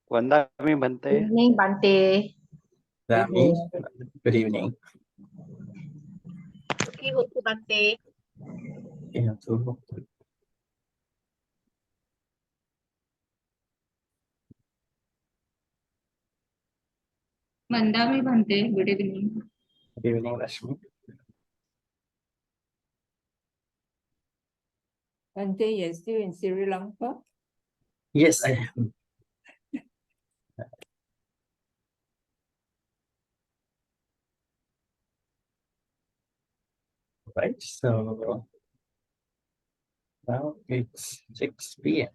Vandami Bhante. Good evening, Bhante. Rami, good evening. Bhante. Yeah, so, Mandami Bhante, good evening. good evening, Rashmi. Bhante, you're still in Sri Lanka? Yes, I am. Right, so now it's 6 p.m.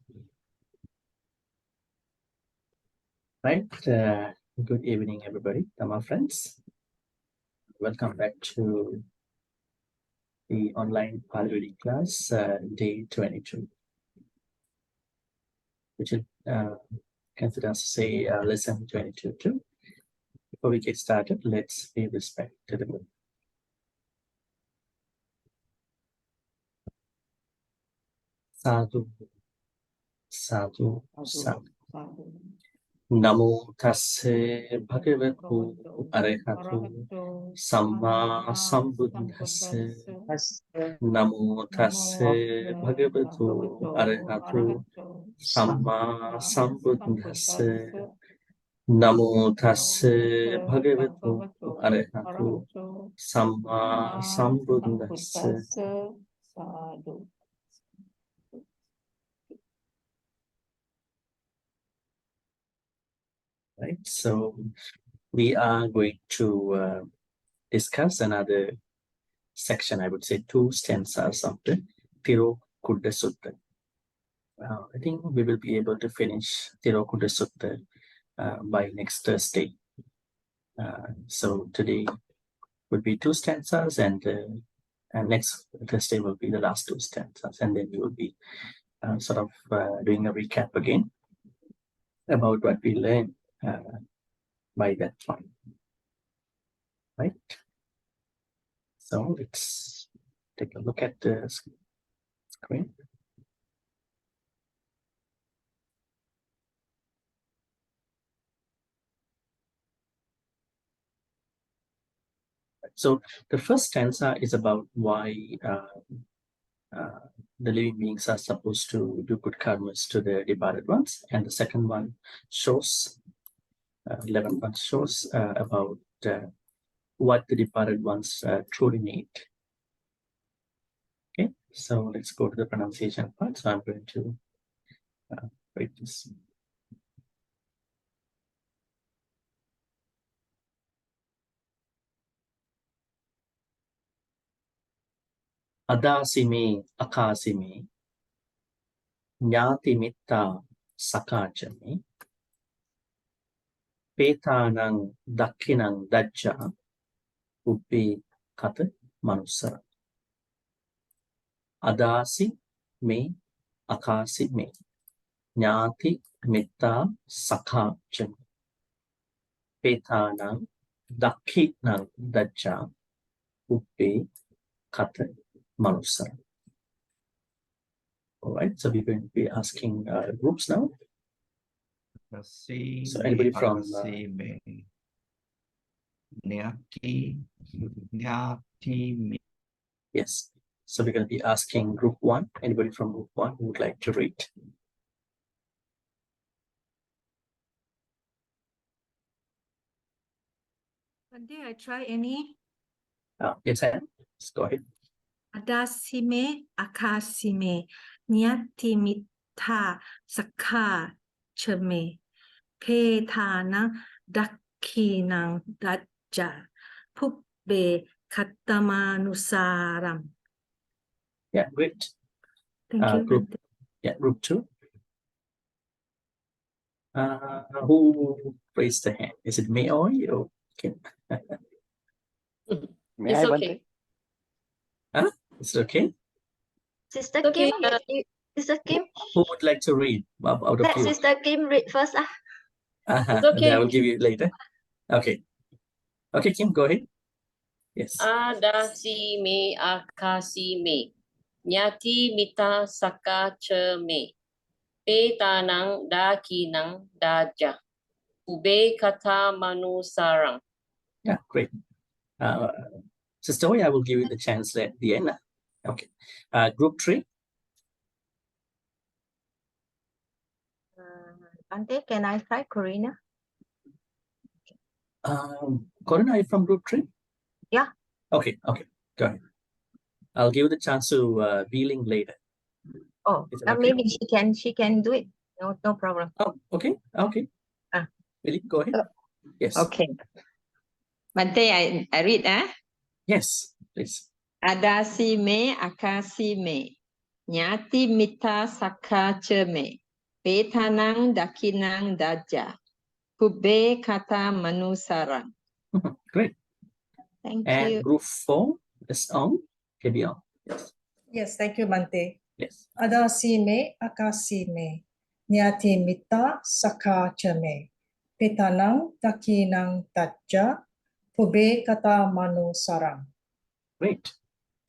Right, good evening, everybody, my friends. Welcome back to the online Pali reading class, day 22, which is considered to say lesson 22 too. Before we get started, let's pay respect to the book. Sadhu, sadhu, sadhu. Namo tassa bhagavatu arahatu samma sambuddhassa. Namo tassa bhagavatu arahatu samma sambuddhassa. Namo tassa bhagavatu arahatu samma sambuddhassa. Sadhu. Right, so we are going to discuss another section, I would say 2 stanzas of the Tirokuḍḍa Sutta. I think we will be able to finish Tirokuḍḍa Sutta by next Thursday. So today would be 2 stanzas, and next Thursday will be the last 2 stanzas, and then we will be sort of doing a recap again about what we learned by that point. Right? So let's take a look at the screen. So the first stanza is about why the living beings are supposed to do good karmas to the departed ones, and the second one shows 11th one shows about what the departed ones truly need. Okay, so let's go to the pronunciation part. So I'm going to write this. Adasime akasime nyati mitta sakachame petanang dakkinang dajja ubbe kata manusara. Adasi me akasi me nyati mitta sakachame petanang dakkinang dajja ubbe kata manusara. All right, so we're going to be asking groups now. So anybody from yes, so we're going to be asking group 1. Anybody from group 1 who would like to read? Bhante, I try any. Yes, Let's go ahead. Adasime akasime nyati mitta sakha chame petana dakkinang dajja pubbe katamanusaram. Yeah, great. Thank you. Group, yeah, group 2. Who raised the hand? Is it me or you? Okay. May It's I, okay. Bhante? Is it okay? Sister Okay. Kim, Sister Kim, Who would like to read out of let you? Sister Kim read first. It's okay. I will give you later. Okay. Okay, Kim, go ahead. Yes. Adasi me akasi me. Nyati mita saka che me. Petanang dakinang daja. Ube kata manusarang. Yeah, great. Sister Oi, I will give you the chance at the end. Okay. Group 3. Bhante, can I try Corina? Corinna, are you from group 3? Yeah. Okay, go ahead. I'll give you the chance to wheeling later. Oh, Is that okay? maybe she can do it. No problem. Oh, okay. Really, go ahead. Yes. Okay. Bhante, I read, Yes, please. Adasi me, akasi me. Nyati mita sakacha me. Petanang dakinang daja. Pube kata manusarang. Great. Thank And you. group 4 is on. Can on. Yes. Yes, thank you, Bhante. Yes. Adasime, akasime, nyati mita sakachame, petanang dakinang tajja, pube kata manu sarang. Great.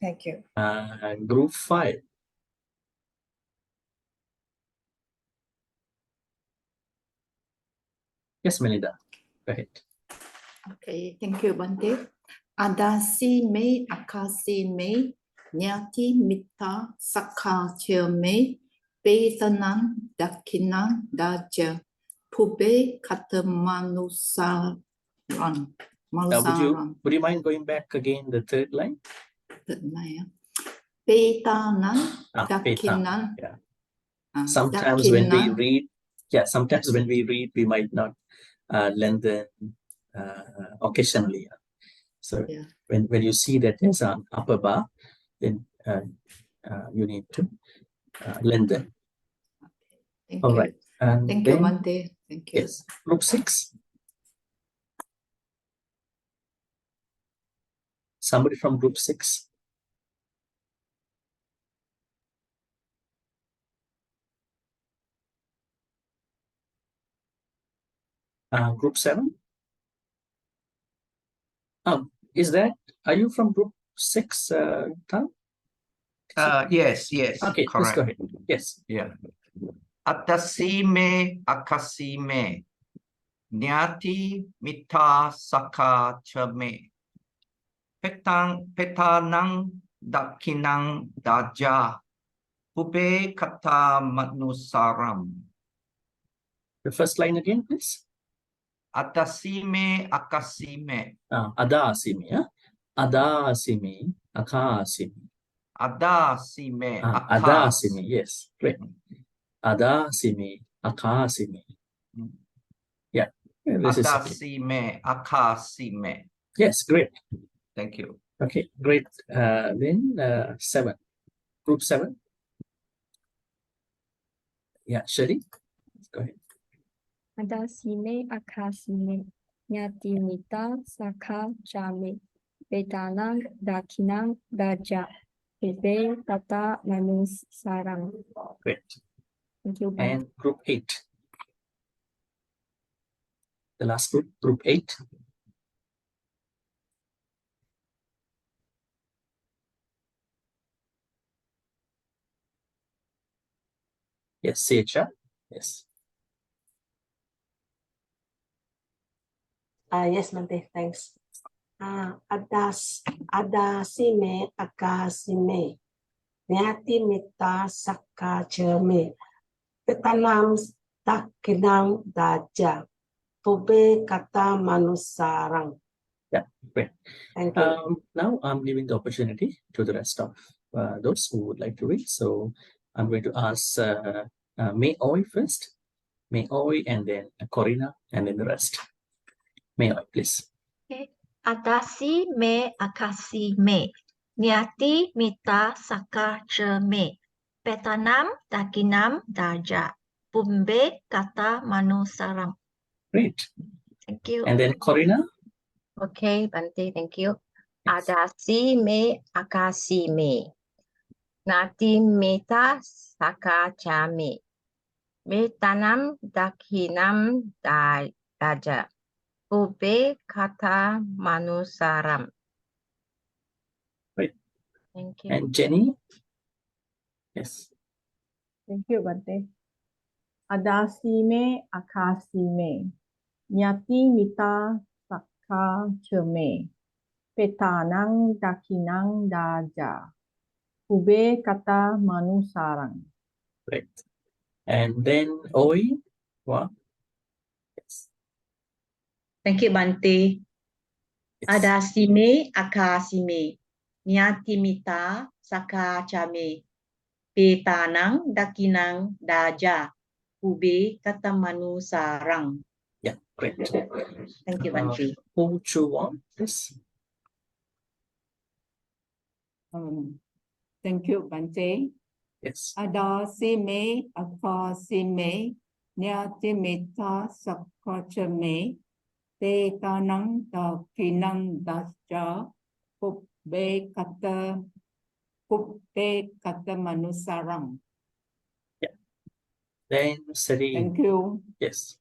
Thank you. Group 5. Yes, Melinda. Go ahead. Okay, thank you, Bhante. Adasi me, akasi me, nyati mita sakachya me, besanang dakinang daja, pube katamanusaran. Would you mind going back again the third line? Betanang Petan. dakinang. Yeah. Sometimes when we dakinang. read, when we read, we might not lengthen occasionally. So Yeah. when you see that there's an upper bar, then you need to lengthen. Thank All you. right. And Thank you, then, Bhante. Thank you. yes, group 6. Somebody from group 6. Group 7. Are you from group 6, Tan? Yes, Okay, correct. please go ahead. Yes. Yeah. Atasime, akasime. Nyati mita saka chame. Petanang dakinang daja. Pube kata manusaram. The first line again, please. Atasime, akasime. Adasimi, yeah? Adasimi, akasimi. Adasime, Adasimi, yes, great. Adasimi, akasimi. Yeah. This is okay. Adasime, akasime. Yes, great. Thank you. Okay, great. Then 7. Group 7. Yeah, Shari, go ahead. Adasime akasime nyati mita saka chame betanang dakinang daja ebe tata manus sarang. Great. Thank you, Bhante. And group 8. The last group, group 8. Yes, CHR. Yes. Yes, Bhante, thanks. Adasime, akasime, nyati mita sakachame, petanam dakinang daja, pube kata manusarang. Yeah, great. Thank you. Now I'm giving the opportunity to the rest of those who would like to read. So I'm going to ask May Oi first, May Oi, and then Corina, and then the rest. May Oi, please. Okay. Adasi me akasi me. Niati mita saka me. Petanam dakinam daja. Pumbe kata manusarang. Great. Thank you. And then Corina. Okay, Bhante, thank you. Yes. Adasi me akasi me. Nati mita saka me. Betanam dakinam daja. Ube kata manusaram. Great. Thank you. And Jenny. Yes. Thank you, Bhante. Adasime akasime. Nyati mita sakha cheme. Petanang dakinang daja. Ube kata manusarang. Great. And then Oi, what? Yes. Thank you, Bhante. Yes. Adasime akasime. Nyatimita sakachame. Petanang dakinang daja. Ube katamanu sarang. Yeah, great. Thank you, Bhante. Who chew on this? Thank you, Bhante. Yes. Adasime akasime nyatimita sakachame petanang dakinang dasya kubbe kata manusarang. Then Sari. Thank you. Yes.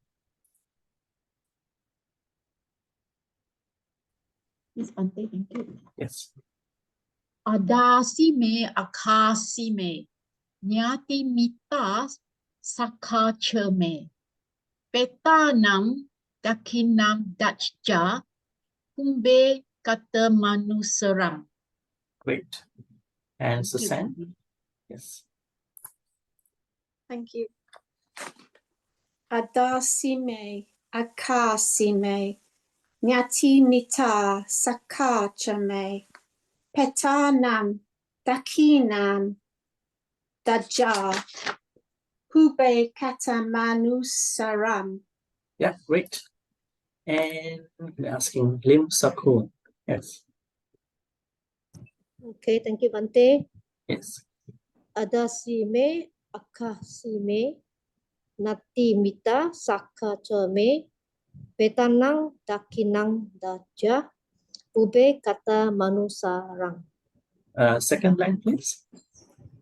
Yes, Bhante, thank you. Yes. Adasime akasime nyati mita sakachame petanam dakinam dachja kumbe kata manusaram. Great. And Susan? Yes. Thank you. Adasime akasime nyati mita sakachame petanam dakinam daja hube katamanusaram. Yeah, great. And we're asking Lim Sakun. Yes. Okay, thank you, Bhante. Yes. Adasime akasime nati mita sakachame petanang dakinang daja ube kata manusarang. Second line, please.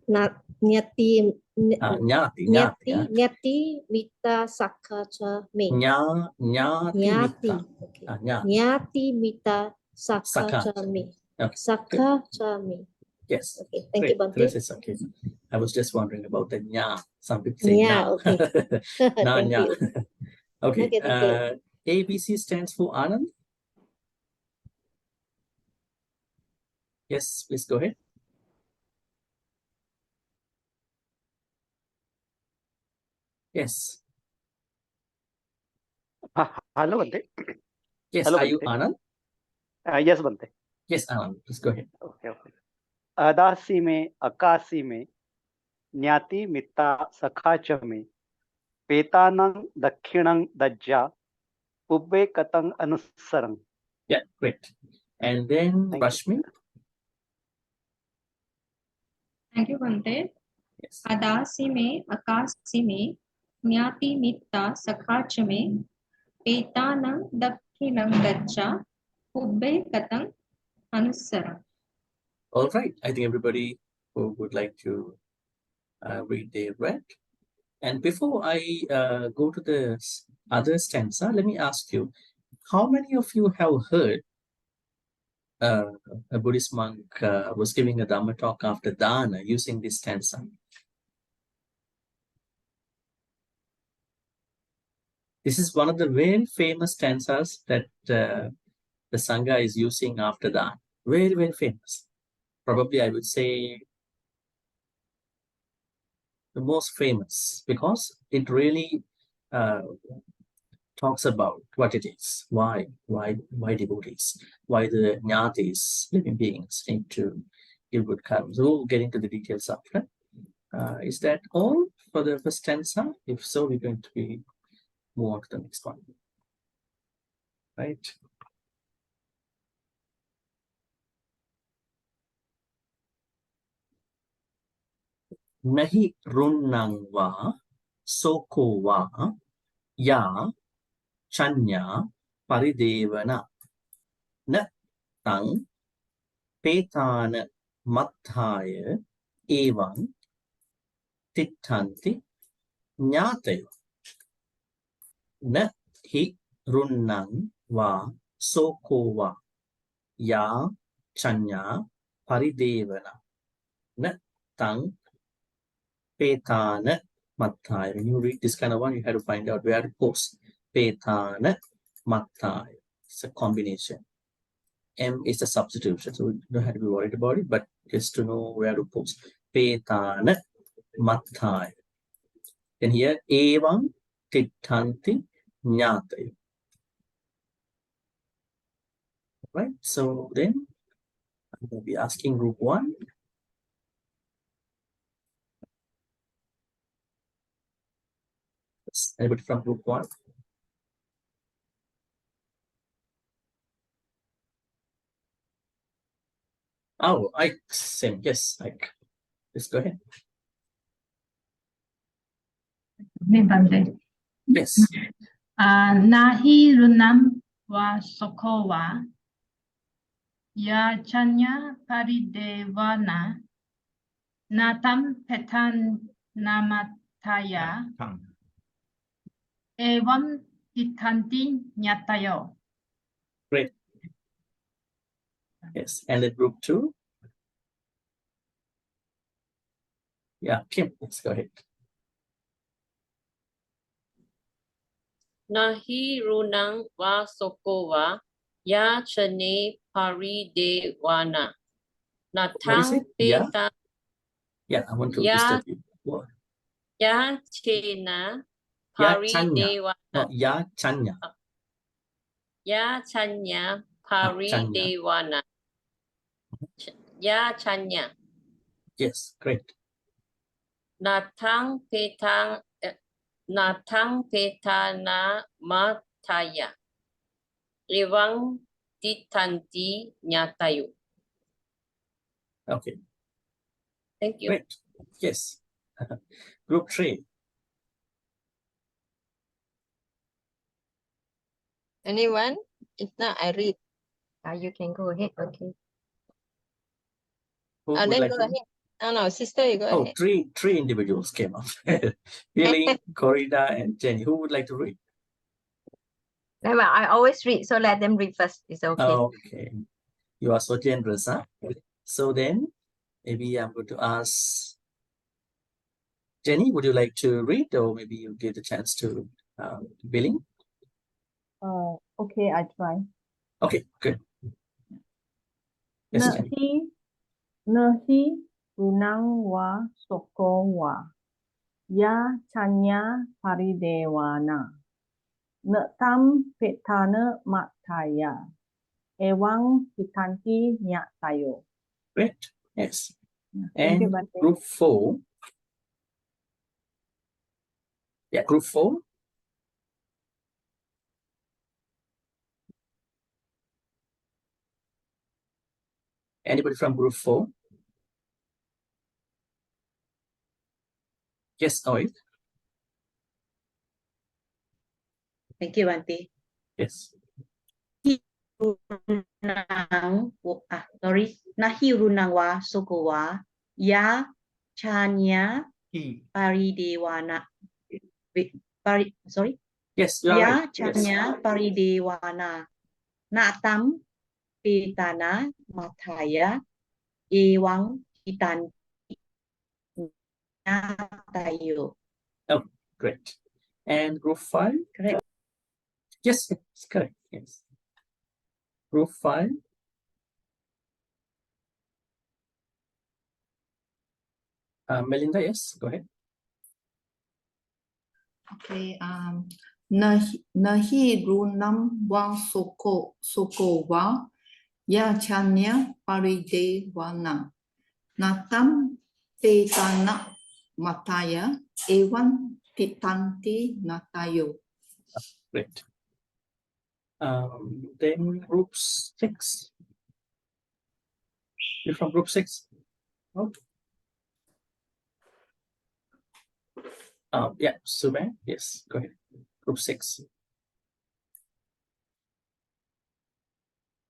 Nyati Nyati mita sakachame. Nyati. Okay. Nyati. Nyati mita sakachame. Okay. Sakachame. Yes. Okay, thank you, Bhante. This is okay. I was just wondering about the nya. Some people say Yeah, na. okay. Na, Thank nya. you. Okay. Okay, thank you. ABC stands for Anand. Yes, please go ahead. Yes. Hello, Bhante. Yes. Hello, Are you Bhante. Anand? Yes, Bhante. Yes, Anand. Please go ahead. Okay. Adasi me, akasi me, nyati mita sakhacha me, petanang dakhinang dajja, ubbe katang anusarang. Yeah, great. And then Rashmi. Thank you, Bhante. Yes. Adasime akasime nyati mitta sakhachame petanang dakhinang dacha ubbe katang anusara. All right. I think everybody who would like to read, they read. And before I go to the other stanza, let me ask you, how many of you have heard a Buddhist monk was giving a Dhamma talk after Dana using this stanza? This is one of the very famous stanzas that the Sangha is using after Dana. Very, very famous. Probably I would say the most famous, because it really talks about what it is, why devotees, why the jnatis, living beings, need to give good karma. So we'll get into the details after. Is that all for the first stanza? If so, we're going to be move on to the next one. Right. Nahi runnang va soko va ya chanya paridevana na tang petana matthaya evam tittanti jnatayo na hi runnang va soko va ya chanya paridevana na tang petana Matthaya. When you read this kind of one, you have to find out where to post. Petana, Matthaya. It's a combination. M is the substitution, so you don't have to be worried about it, but just to know where to post. Petana, Matthaya. Then here, Evam Tittanti Nyatayo. Right, so then I'm going to be asking group 1. Anybody from group 1? Oh, same. Yes, just go ahead. Bhante. Yes. Nahi runam wa sokowa ya chanya paridevana natam petan namataya evam titanti nyatayo. Great. Yes, and then group 2. Yeah, Kim, let's go ahead. Nahi runang wa sokowa ya chane paridewana What is it? natang peta Yeah, I want to ya disturb you. What? ya chena Ya Chanya. paridewana No, Ya Chanya. ya chanya Chanya. paridewana ya chanya Yes, great. natang petana mataya evang titanti nyatayo. Okay. Thank you. Great. Yes. Group 3. Anyone? If not, I read. You can go ahead. Okay. Who would Then like go to? ahead. Oh no, sister, you go ahead. Three individuals came up. Billy, Corina, and Jenny. Who would like to read? No, but I always read, so let them read first. It's okay. Okay. You are so generous, huh? So then, maybe I'm going to ask Jenny, would you like to read, or maybe you give the chance to Billy? Okay, I try. Okay, good. Yes, Jenny. Nahi runang wa sokowa ya chanya paridewana natam petana mataya ewang titanti nyatayo. Great. Yes. Thank you, And Bhante. group 4. Yeah, group 4. Anybody from group 4? Yes, Oid. Thank you, Bhante. Yes. Nahi runang wa sokowa ya chanya paridewana. Sorry. Yes, you are Ya right. chanya paridewana natam petana mataya ewang titan nyatayo. Oh, great. And group 5? Correct. Yes, it's correct. Yes. Group 5. Melinda, yes, go ahead. Okay. Nahi runam wa sokowa ya chanya paridewana natam petana mataya evan titanti natayo. Great. Then group 6. You're from group 6? Okay. Yeah, Suman, yes, go ahead. Group 6.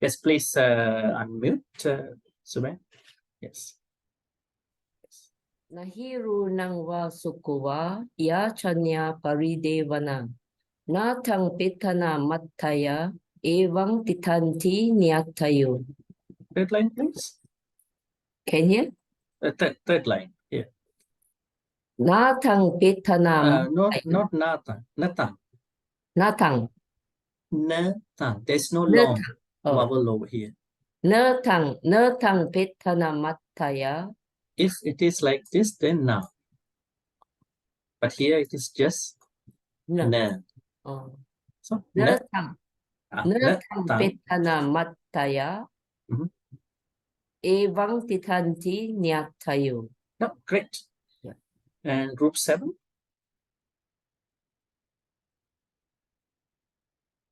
Yes, please unmute, Suman. Yes. Nahiru nang wa sukuwa ya chanya paridevana natang petana mataya evang titanti nyatayo. Third line, please. Can you? Third line, yeah. Natang petana Not natang. Natang. natang Natang. There's no long natang. Oh. vowel over here. Natang petana mataya. If it is like this, then na. But here it is just na. Oh. So Natang natang. petana mataya. Evang titanti nyatayo. No, great. Yeah. And group 7.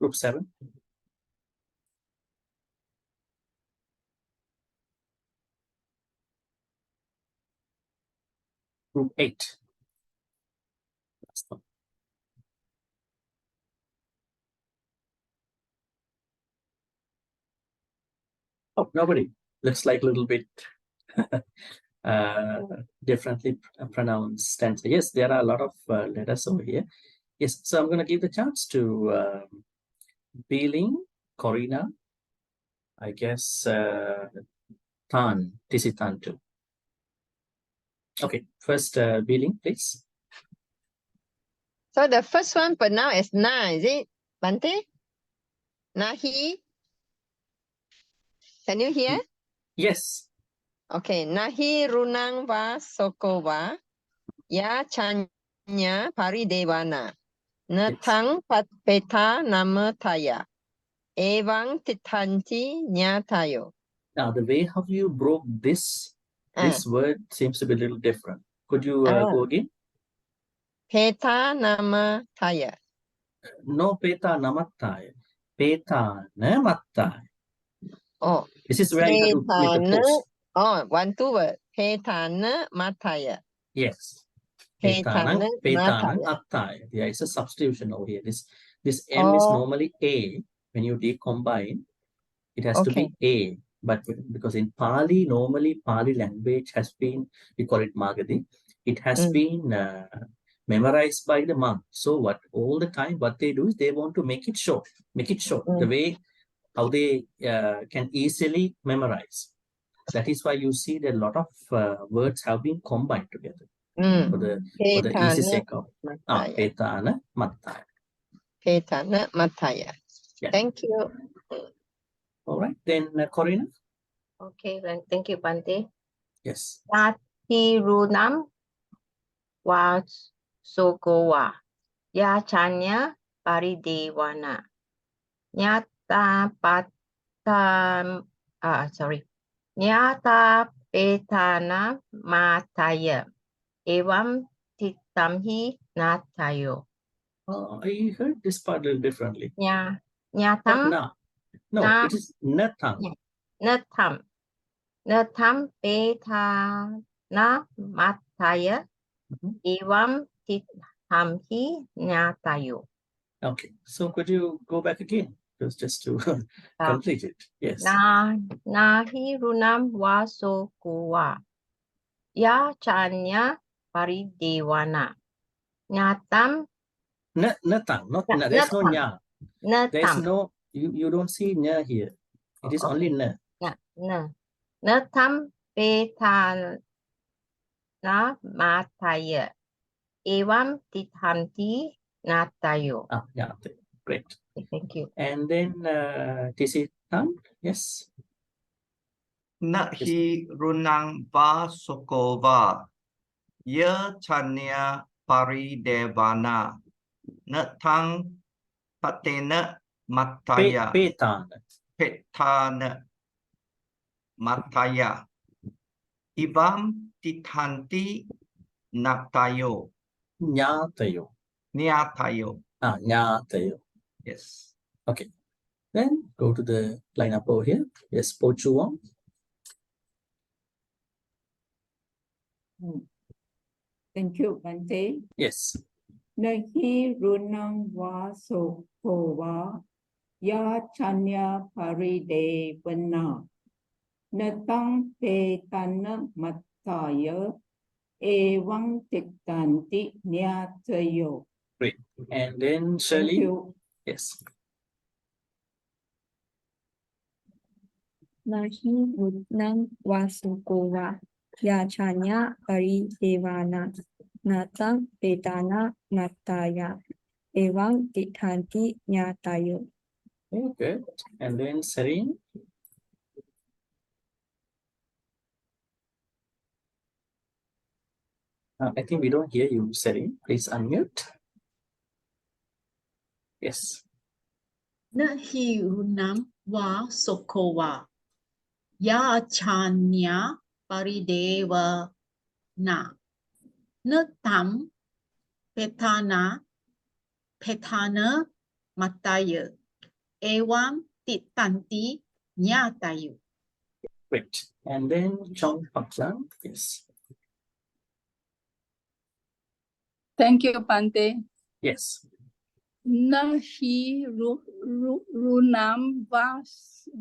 Group 7. Group 8. Last one. Oh, nobody. Looks like a little bit differently pronounced. And yes, there are a lot of letters over here. Yes, so I'm going to give the chance to Beeling, Corina, I guess Tan, Tisitan too. Okay, first Beeling, please. So the first one pronounced as na, is it, Bhante? Nahi. Can you hear? Yes. Okay, nahi runang va sokowa ya chanya paridewana netang peta namataya evang titanti nyatayo. Now the way how you broke this word seems to be a little different. Could you go again? Peta namataya. No peta namataya. Peta namataya. Oh, this is where you have to make a pause. Oh, 1, 2 word. Petana mataya. Yes. Petana Petana mataya. attaya. There is a substitution over here. This M is normally A. When you decombine, it has to be A. But because in Pali, normally Pali language has been, we call it Magadhi, it has been memorized by the monk. So all the time what they do is they want to make it short. The way how they can easily memorize. That is why you see that a lot of words have been combined together for the easy sake of Petana Mataya. Petana mataya. Yeah. Thank you. All right, then Corina. Okay, then thank you, Bhante. Yes. Natirunam wa sogowa ya chanya paridewana nyata patam nyata petana mataya evam titamhi natayo. I heard this part a little differently. Nyatam. No, it is natam. Natam petana mataya evam titamhi natayo. Okay, so could you go back again? Just to complete it. Yes. Nahi runam waso kuwa ya chanya paridewana nyatam. Natang, not na. There's no nya. There's no, you don't see nya here. It is only na. Natam petana mataya evam titamti natayo. Yeah, great. Thank you. And then Tisitan, yes. Nahi runang va sokova ya chanya paridevana natang patena mataya petana mataya ivam titanti natayo nyatayo. Nyatayo. Yes. Okay. Then go to the lineup over here. Yes, Pochuang. Thank you, Bhante. Yes. Nahi runang va sokova ya chanya paridevana natang petana mataya evang titanti nyatayo. Great. And then Shirley. Thank you. Yes. Nahi runang va sokova ya chanya paridevana natang petana mataya evam tithanti nyatayo. Very good. And then Serene. I think we don't hear you, Serene. Please unmute. Yes. Nahi runam wa sokowa. Ya chanya parideva na. Natam petana mataya. Evam titanti nyatayo. Great. And then Chong Paklan. Yes. Thank you, Bhante. Yes. Nahi runam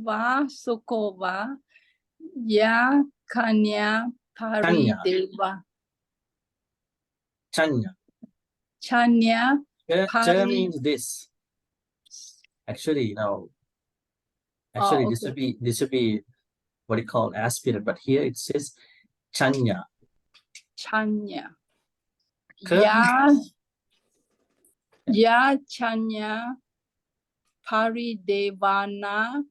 vasukova ya kanya parideva. Chanya. Chanya Cha means this. Actually, no. Actually, okay. this would be what you call aspirate, but here it says Chanya. Chanya. Correct. Ya chanya paridevana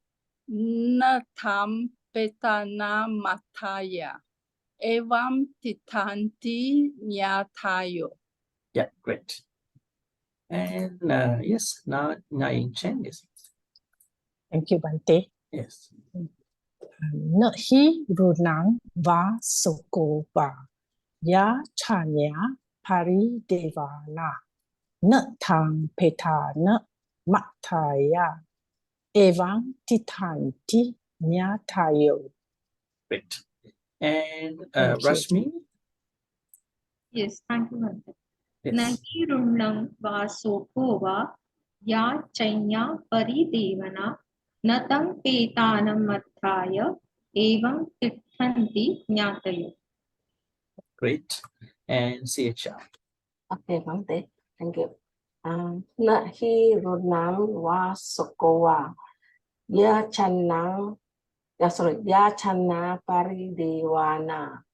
natam petana mataya evam titanti nyatayo. Yeah, great. And yes, now in Chen, yes. Thank you, Bhante. Yes. Nahi runang va sokova ya chanya paridevana natang petana mataya evam titanti nyatayo. Great. And Thank you. Rashmi? Yes, thank you, Bhante. Yes. Nahi runnam vasokova ya chanya paridevana natam petanam mathaya evam titthanti nyatayo. Great. And CHR? Okay, Bhante. Thank you. Nahi runam vasokova ya chanang ya chana paridewana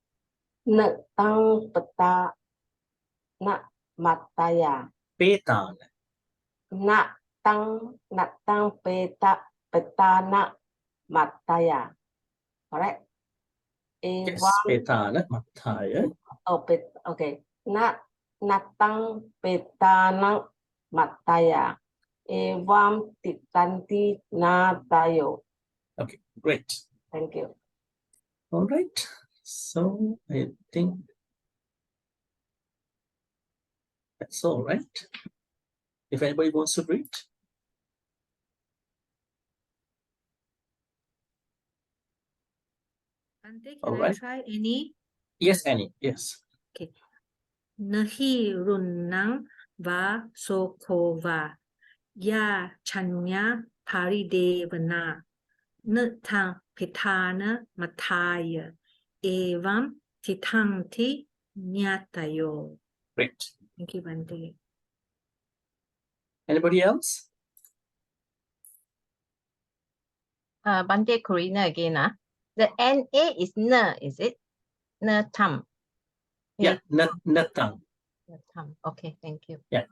natang peta na mataya Petan. natang petana mataya. Correct? Yes, petana mataya. Oh, okay. Natang petana mataya evam titanti natayo. Okay, great. Thank you. All right. So I think that's all right. If anybody wants to read. Bhante, All can right. I try any? Yes, Annie. Yes. Okay. Nahi runnang va sokova ya chanya paridevana natang petana mataya evam titanti nyatayo. Great. Thank you, Bhante. Anybody else? Bhante, Corina again. The NA is na, is it? Natam. Yeah, natang. Natam. Okay, thank you. Yeah.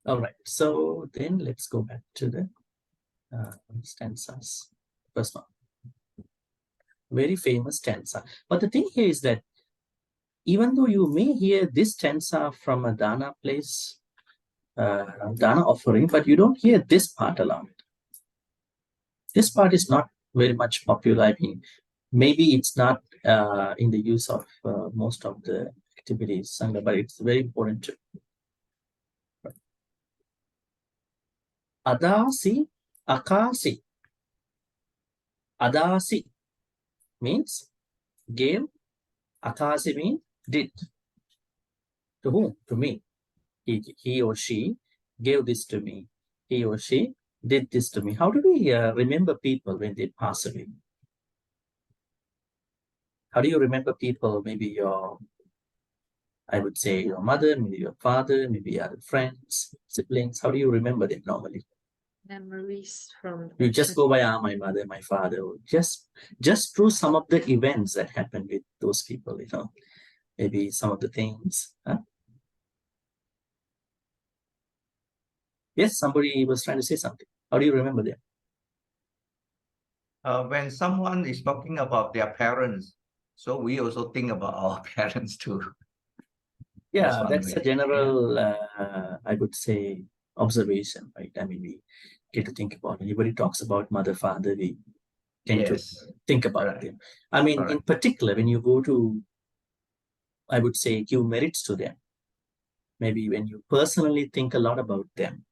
All right. So then let's go back to the stanzas. First one. Very famous stanza. But the thing here is that even though you may hear this stanza from a dana place, dana offering, but you don't hear this part along it. This part is not very much popular. I mean, maybe it's not in the use of most of the activities, but it's very important too. Adasi, akasi. Adasi means gave. Akasi means did. To whom? To me. He or she gave this to me. He or she did this to me. How do we remember people when they pass away? How do you remember people? Maybe I would say your mother, maybe your father, maybe other friends, siblings. How do you remember them normally? Memories from You just go by my mother, my father, just through some of the events that happened with those people, maybe some of the things. Yes, somebody was trying to say something. How do you remember them? When someone is talking about their parents, so we also think about our parents too. Yeah, that's a general, I would say, observation, right? I mean, we get to think about, anybody talks about mother, father, we tend to think about them. I mean, in particular, when you go to, I would say, give merits to them, maybe when you personally think a lot about them,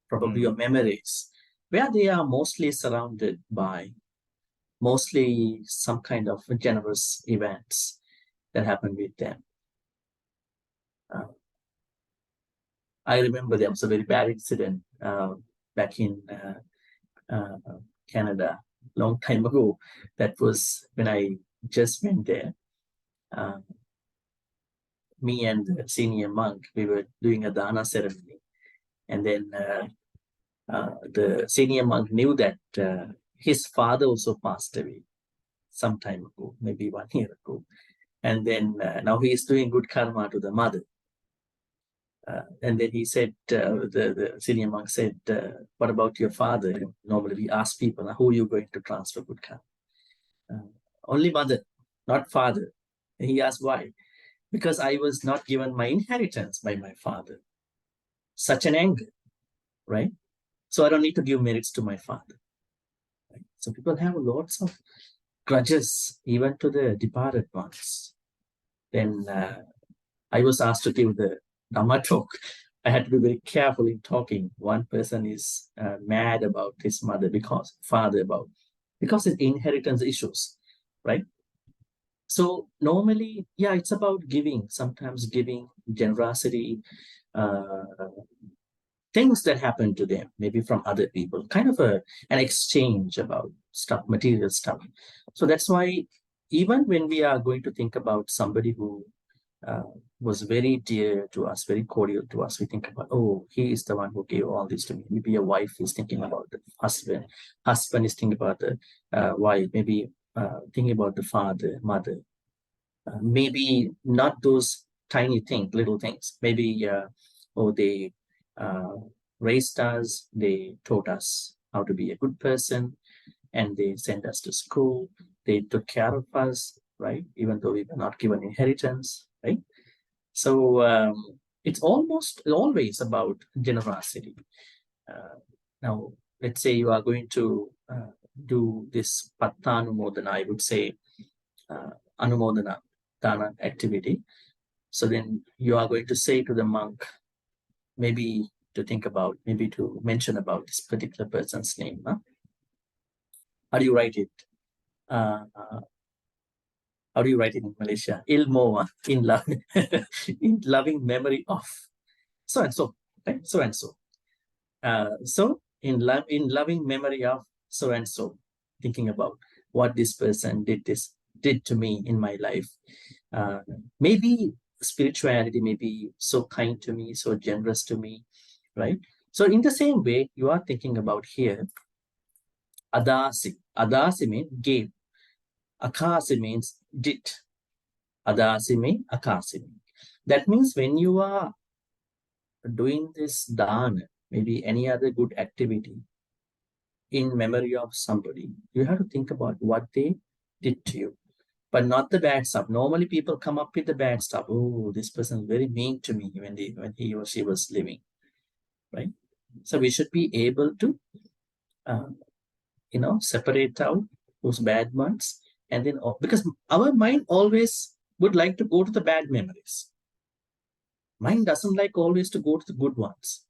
probably your memories, where they are mostly surrounded by mostly some kind of generous events that happen with them. I remember there was a very bad incident back in Canada, long time ago. That was when I just went there. Me and the senior monk, we were doing a dana ceremony. And then the senior monk knew that his father also passed away some time ago, maybe 1 year ago. And then now he is doing good karma to the mother. And then he said, the senior monk said, what about your father? Normally we ask people, who are you going to transfer good karma? Only mother, not father. And he asked why? Because I was not given my inheritance by my father. Such an anger, right? So I don't need to give merits to my father. Right? So people have lots of grudges, even to the departed ones. Then I was asked to give the Dhamma talk. I had to be very careful in talking. One person is mad about his mother because his inheritance issues, right? So normally, yeah, it's about giving, sometimes giving, generosity, things that happen to them, maybe from other people, kind of an exchange about stuff, material stuff. So that's why even when we are going to think about somebody who was very dear to us, very cordial to us, we think about, oh, he is the one who gave all this to me. Maybe a wife is thinking about the husband is thinking about the wife, maybe thinking about the father, mother. Maybe not those tiny things, little things. Maybe, they raised us, they taught us how to be a good person, and they sent us to school. They took care of us, right? Even though we were not given inheritance, right? So it's almost always about generosity. Now, let's say you are going to do this pattanumodana, I would say anumodana dana activity. So then you are going to say to the monk, maybe to think about, maybe to mention about this particular person's name. Huh? How do you write it? How do you write it in Malaysia? Ilmo, in love, in loving memory of so and so, right? So and so. So in loving memory of so and so, thinking about what this person did to me in my life. Maybe spirituality may be so kind to me, so generous to me, right? So in the same way, you are thinking about here, adasi. Adasi means gave. Akasi means did. Adasi means akasi. That means when you are doing this dana, maybe any other good activity in memory of somebody, you have to think about what they did to you, but not the bad stuff. Normally people come up with the bad stuff. Oh, this person is very mean to me when he or she was living, right? So we should be able to, separate out those bad ones, and then, because our mind always would like to go to the bad memories. Mind doesn't like always to go to the good ones,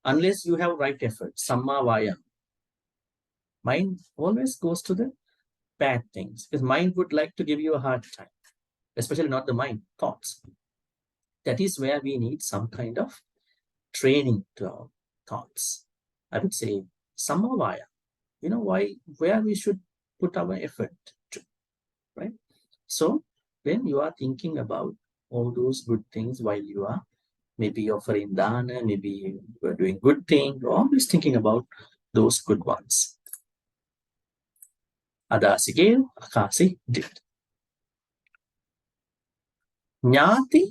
unless you have right effort, samma vayam. Mind always goes to the bad things, because mind would like to give you a hard time, especially not the mind, thoughts. That is where we need some kind of training to our thoughts. I would say samma vayam. Where we should put our effort to, right? So when you are thinking about all those good things while you are maybe offering dana, maybe you are doing good thing, you're always thinking about those good ones. Adasi gave, Akasi did. Jnati,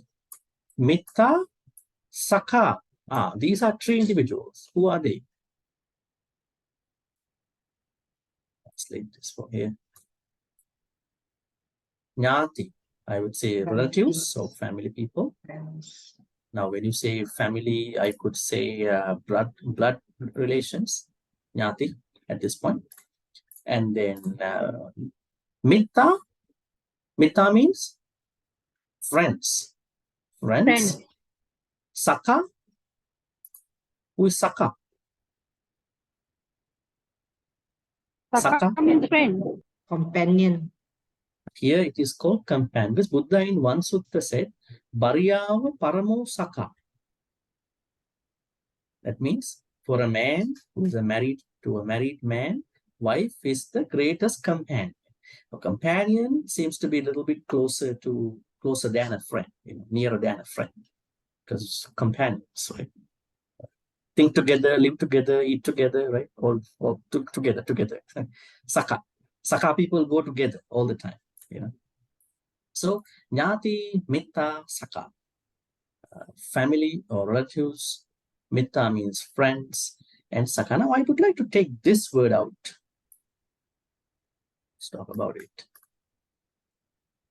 Mitta, Sakha. These are three individuals. Who are they? Translate this for here. Jnati, I would say relatives or family people. Now, when you say family, I could say blood relations, Jnati at this point. And then Mitta. Mitta means friends. Friends. Sakha. Who is Sakha? Sakha means friend. Companion. Here it is called companion. Because Buddha in one sutta said, Bharyava Paramo Sakha. That means for a man who is married to a married man, wife is the greatest companion. A companion seems to be a little bit closer than a friend, nearer than a friend, because it's companions, right? Think together, live together, eat together, right? All together. Sakha. Sakha people go together all the time, So, Jnati, Mitta, Sakha. Family or relatives. Mitta means friends. And Sakha. Now, I would like to take this word out. Let's talk about it.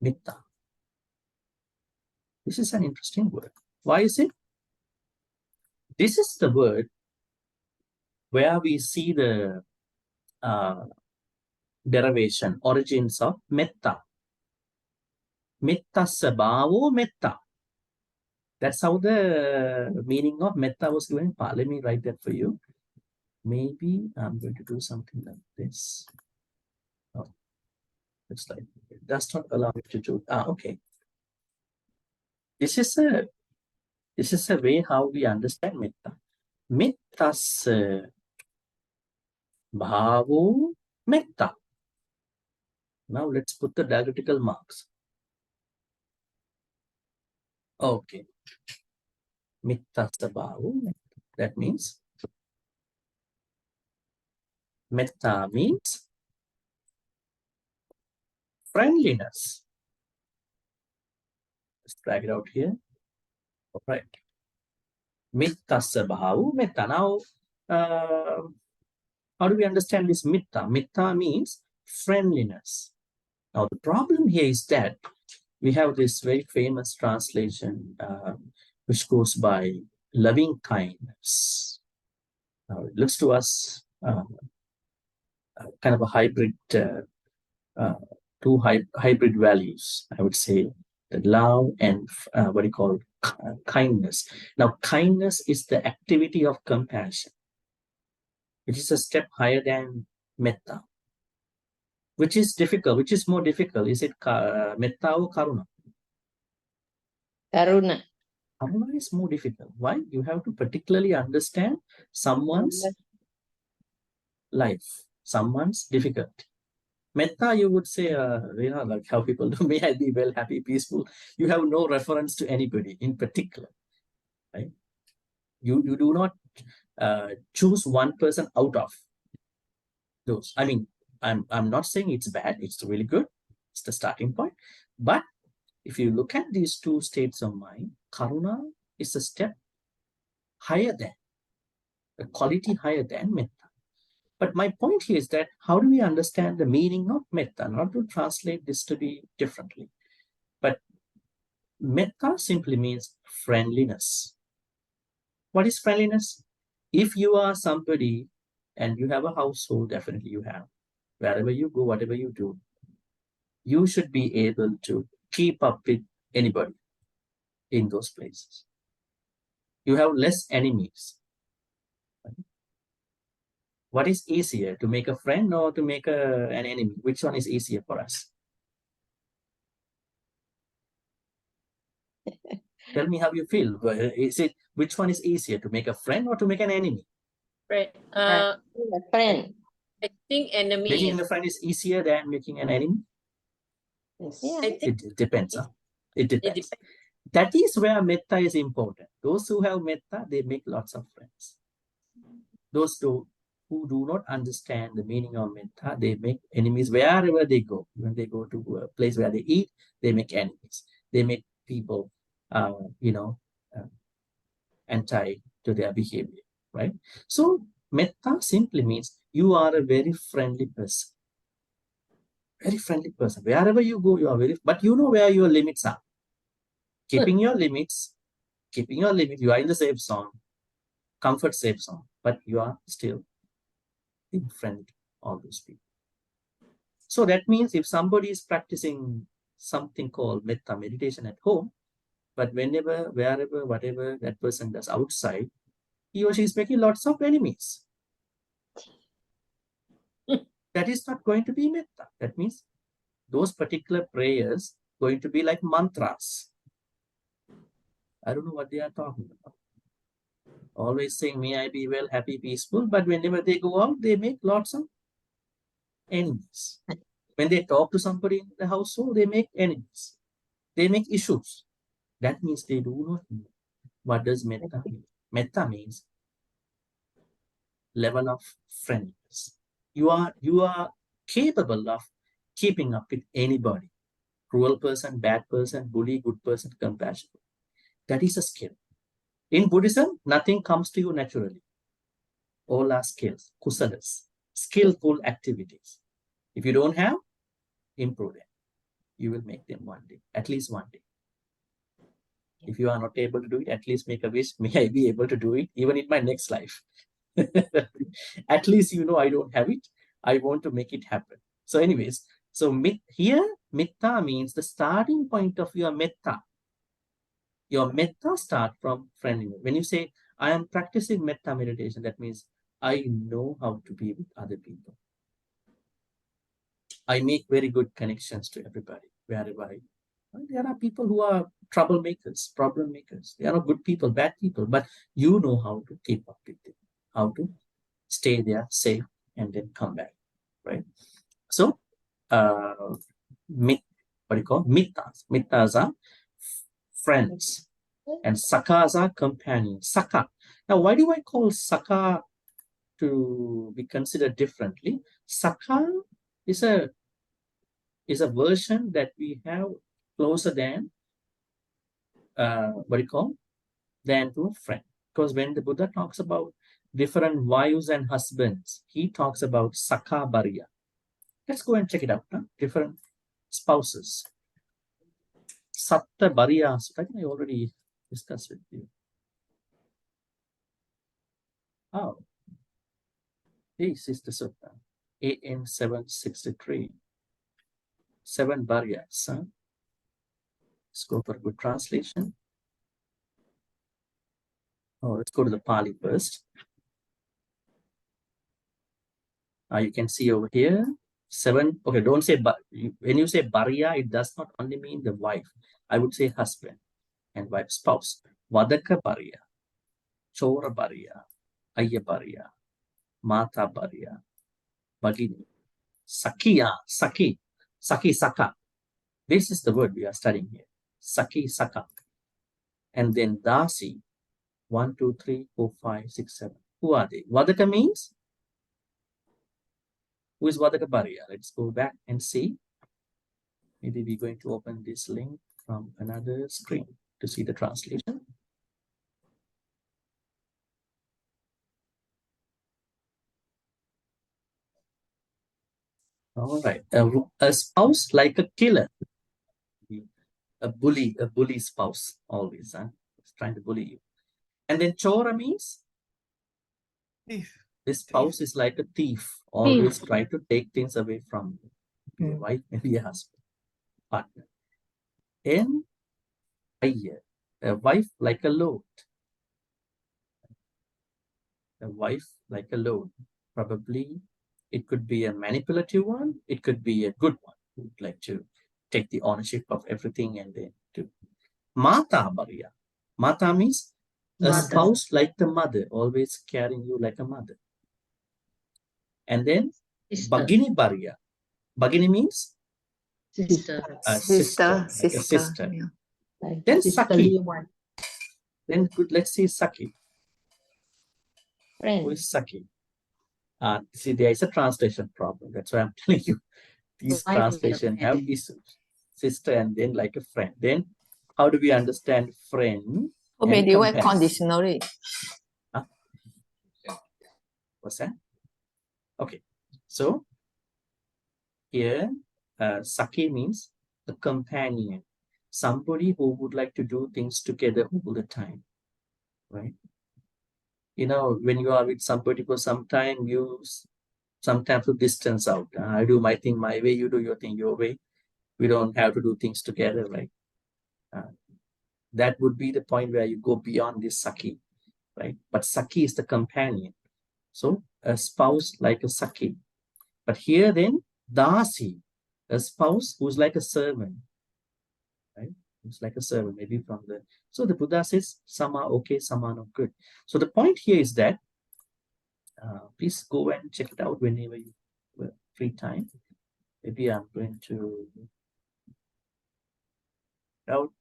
Mitta. This is an interesting word. Why is it? This is the word where we see the derivation, origins of metta. Metta sabhavo metta. That's how the meaning of metta was given. Let me write that for you. Maybe I'm going to do something like this. Oh, it's like it does not allow me to do. Okay. This is a way how we understand metta. Mettas bhavo metta. Now let's put the diacritical marks. Okay. Mitta sabhavo. That means metta means friendliness. Let's drag it out here. All right. Mitta sabhavo metta. Now, how do we understand this mitta? Mitta means friendliness. Now, the problem here is that we have this very famous translation which goes by loving kindness. Now, it looks to us kind of a hybrid, two hybrid values, I would say, the love and what do you call kindness. Now, kindness is the activity of compassion, which is a step higher than metta. Which is difficult? Which is more difficult? Is it metta or karuna? Karuna. Karuna is more difficult. Why? You have to particularly understand someone's life, someone's difficulty. Metta, you would say, like how people do, may I be well, happy, peaceful. You have no reference to anybody in particular, right? You do not choose one person out of those. I mean, I'm not saying it's bad. It's really good. It's the starting point. But if you look at these two states of mind, karuna is a step higher than, a quality higher than metta. But my point here is that how do we understand the meaning of metta? Not to translate this to be differently, but metta simply means friendliness. What is friendliness? If you are somebody and you have a household, definitely you have. Wherever you go, whatever you do, you should be able to keep up with anybody in those places. You have less enemies. What is easier, to make a friend or to make an enemy? Which one is easier for us? Tell me how you feel. Is it, which one is easier, to make a friend or to make an enemy? Friend. Friend. I think enemy. Making a friend is easier than making an enemy? Yeah. It depends. It depends. That is where metta is important. Those who have metta, they make lots of friends. Those who who do not understand the meaning of metta, they make enemies wherever they go. When they go to a place where they eat, they make enemies. They make people, anti to their behavior, right? So metta simply means you are a very friendly person. Very friendly person. Wherever you go, you are very, but you know where your limits are. Keeping your limits, you are in the safe zone, comfort safe zone, but you are still being friendly to all those people. So that means if somebody is practicing something called metta meditation at home, but whenever, wherever, whatever that person does outside, he or she is making lots of enemies. That is not going to be metta. That means those particular prayers going to be like mantras. I don't know what they are talking about. Always saying, may I be well, happy, peaceful, but whenever they go out, they make lots of enemies. When they talk to somebody in the household, they make enemies. They make issues. That means they do not know what does metta mean. Metta means level of friendliness. You are capable of keeping up with anybody. Cruel person, bad person, bully, good person, compassionate. That is a skill. In Buddhism, nothing comes to you naturally. All are skills, kusalas, skillful activities. If you don't have, improve them. You will make them one day, at least one day. If you are not able to do it, at least make a wish, may I be able to do it, even in my next life. At least you know I don't have it. I want to make it happen. So anyways, so here, metta means the starting point of your metta. Your metta start from friendliness. When you say, I am practicing metta meditation, that means I know how to be with other people. I make very good connections to everybody, wherever I go. There are people who are troublemakers, problem makers. They are not good people, bad people, but you know how to keep up with them, how to stay there safe and then come back, right? So, what do you call mittas? Mittas are friends, and sakas are companions. Saka. Now, why do I call saka to be considered differently? Saka is a version that we have closer than than to a friend. Because when the Buddha talks about different wives and husbands, he talks about Saka Bharya. Let's go and check it out. Different spouses. Satta Bharya. I think I already discussed with you. Oh, this is the Sutta. AN 763. 7 Bharyas. Let's go for a good translation. Oh, let's go to the Pali first. You can see over here, 7. Okay, don't say, but when you say Bharya, it does not only mean the wife. I would say husband and wife, spouse. Vadaka Bharya, Chora Bharya, Ayya Bharya, Mata Bharya, Bhagini, Sakiya, Saki, Saka. This is the word we are studying here. Saki, Saka. And then Dasi, 1, 2, 3, 4, 5, 6, 7. Who are they? Vadaka means, who is Vadaka Bharya? Let's go back and see. Maybe we're going to open this link from another screen to see the translation. All right. A spouse like a killer. A bully spouse always. It's trying to bully you. And then Chora means? Thief. This spouse is like a thief, always trying to take things away from you. Your wife, maybe your husband, partner. And a wife like a load. A wife like a load. Probably it could be a manipulative one. It could be a good one who would like to take the ownership of everything and then do. Mata Bharya. Mata means a spouse like the mother, always carrying you like a mother. And then Bhagini Bharya. Bhagini means Sister. a sister. Like a sister. Yeah. Then Saki. Then let's see Saki. Friend. Who is Saki? See, there is a translation problem. That's why I'm telling you. These translation have issues. Sister and then like a friend. Then how do we understand friend? Or maybe you have comparison? conditionally. Huh? What's that? Okay. So here, Saki means a companion, somebody who would like to do things together all the time, right? You know, when you are with somebody for some time, you sometimes to distance out. I do my thing my way, you do your thing your way. We don't have to do things together, right? That would be the point where you go beyond this Saki, right? But Saki is the companion. So a spouse like a Saki. But here then, Dasi, a spouse who's like a servant, right? Who's like a servant, maybe from the... So the Buddha says, some are okay, some are not good. So the point here is that, please go and check it out whenever you have free time. Maybe I'm going to out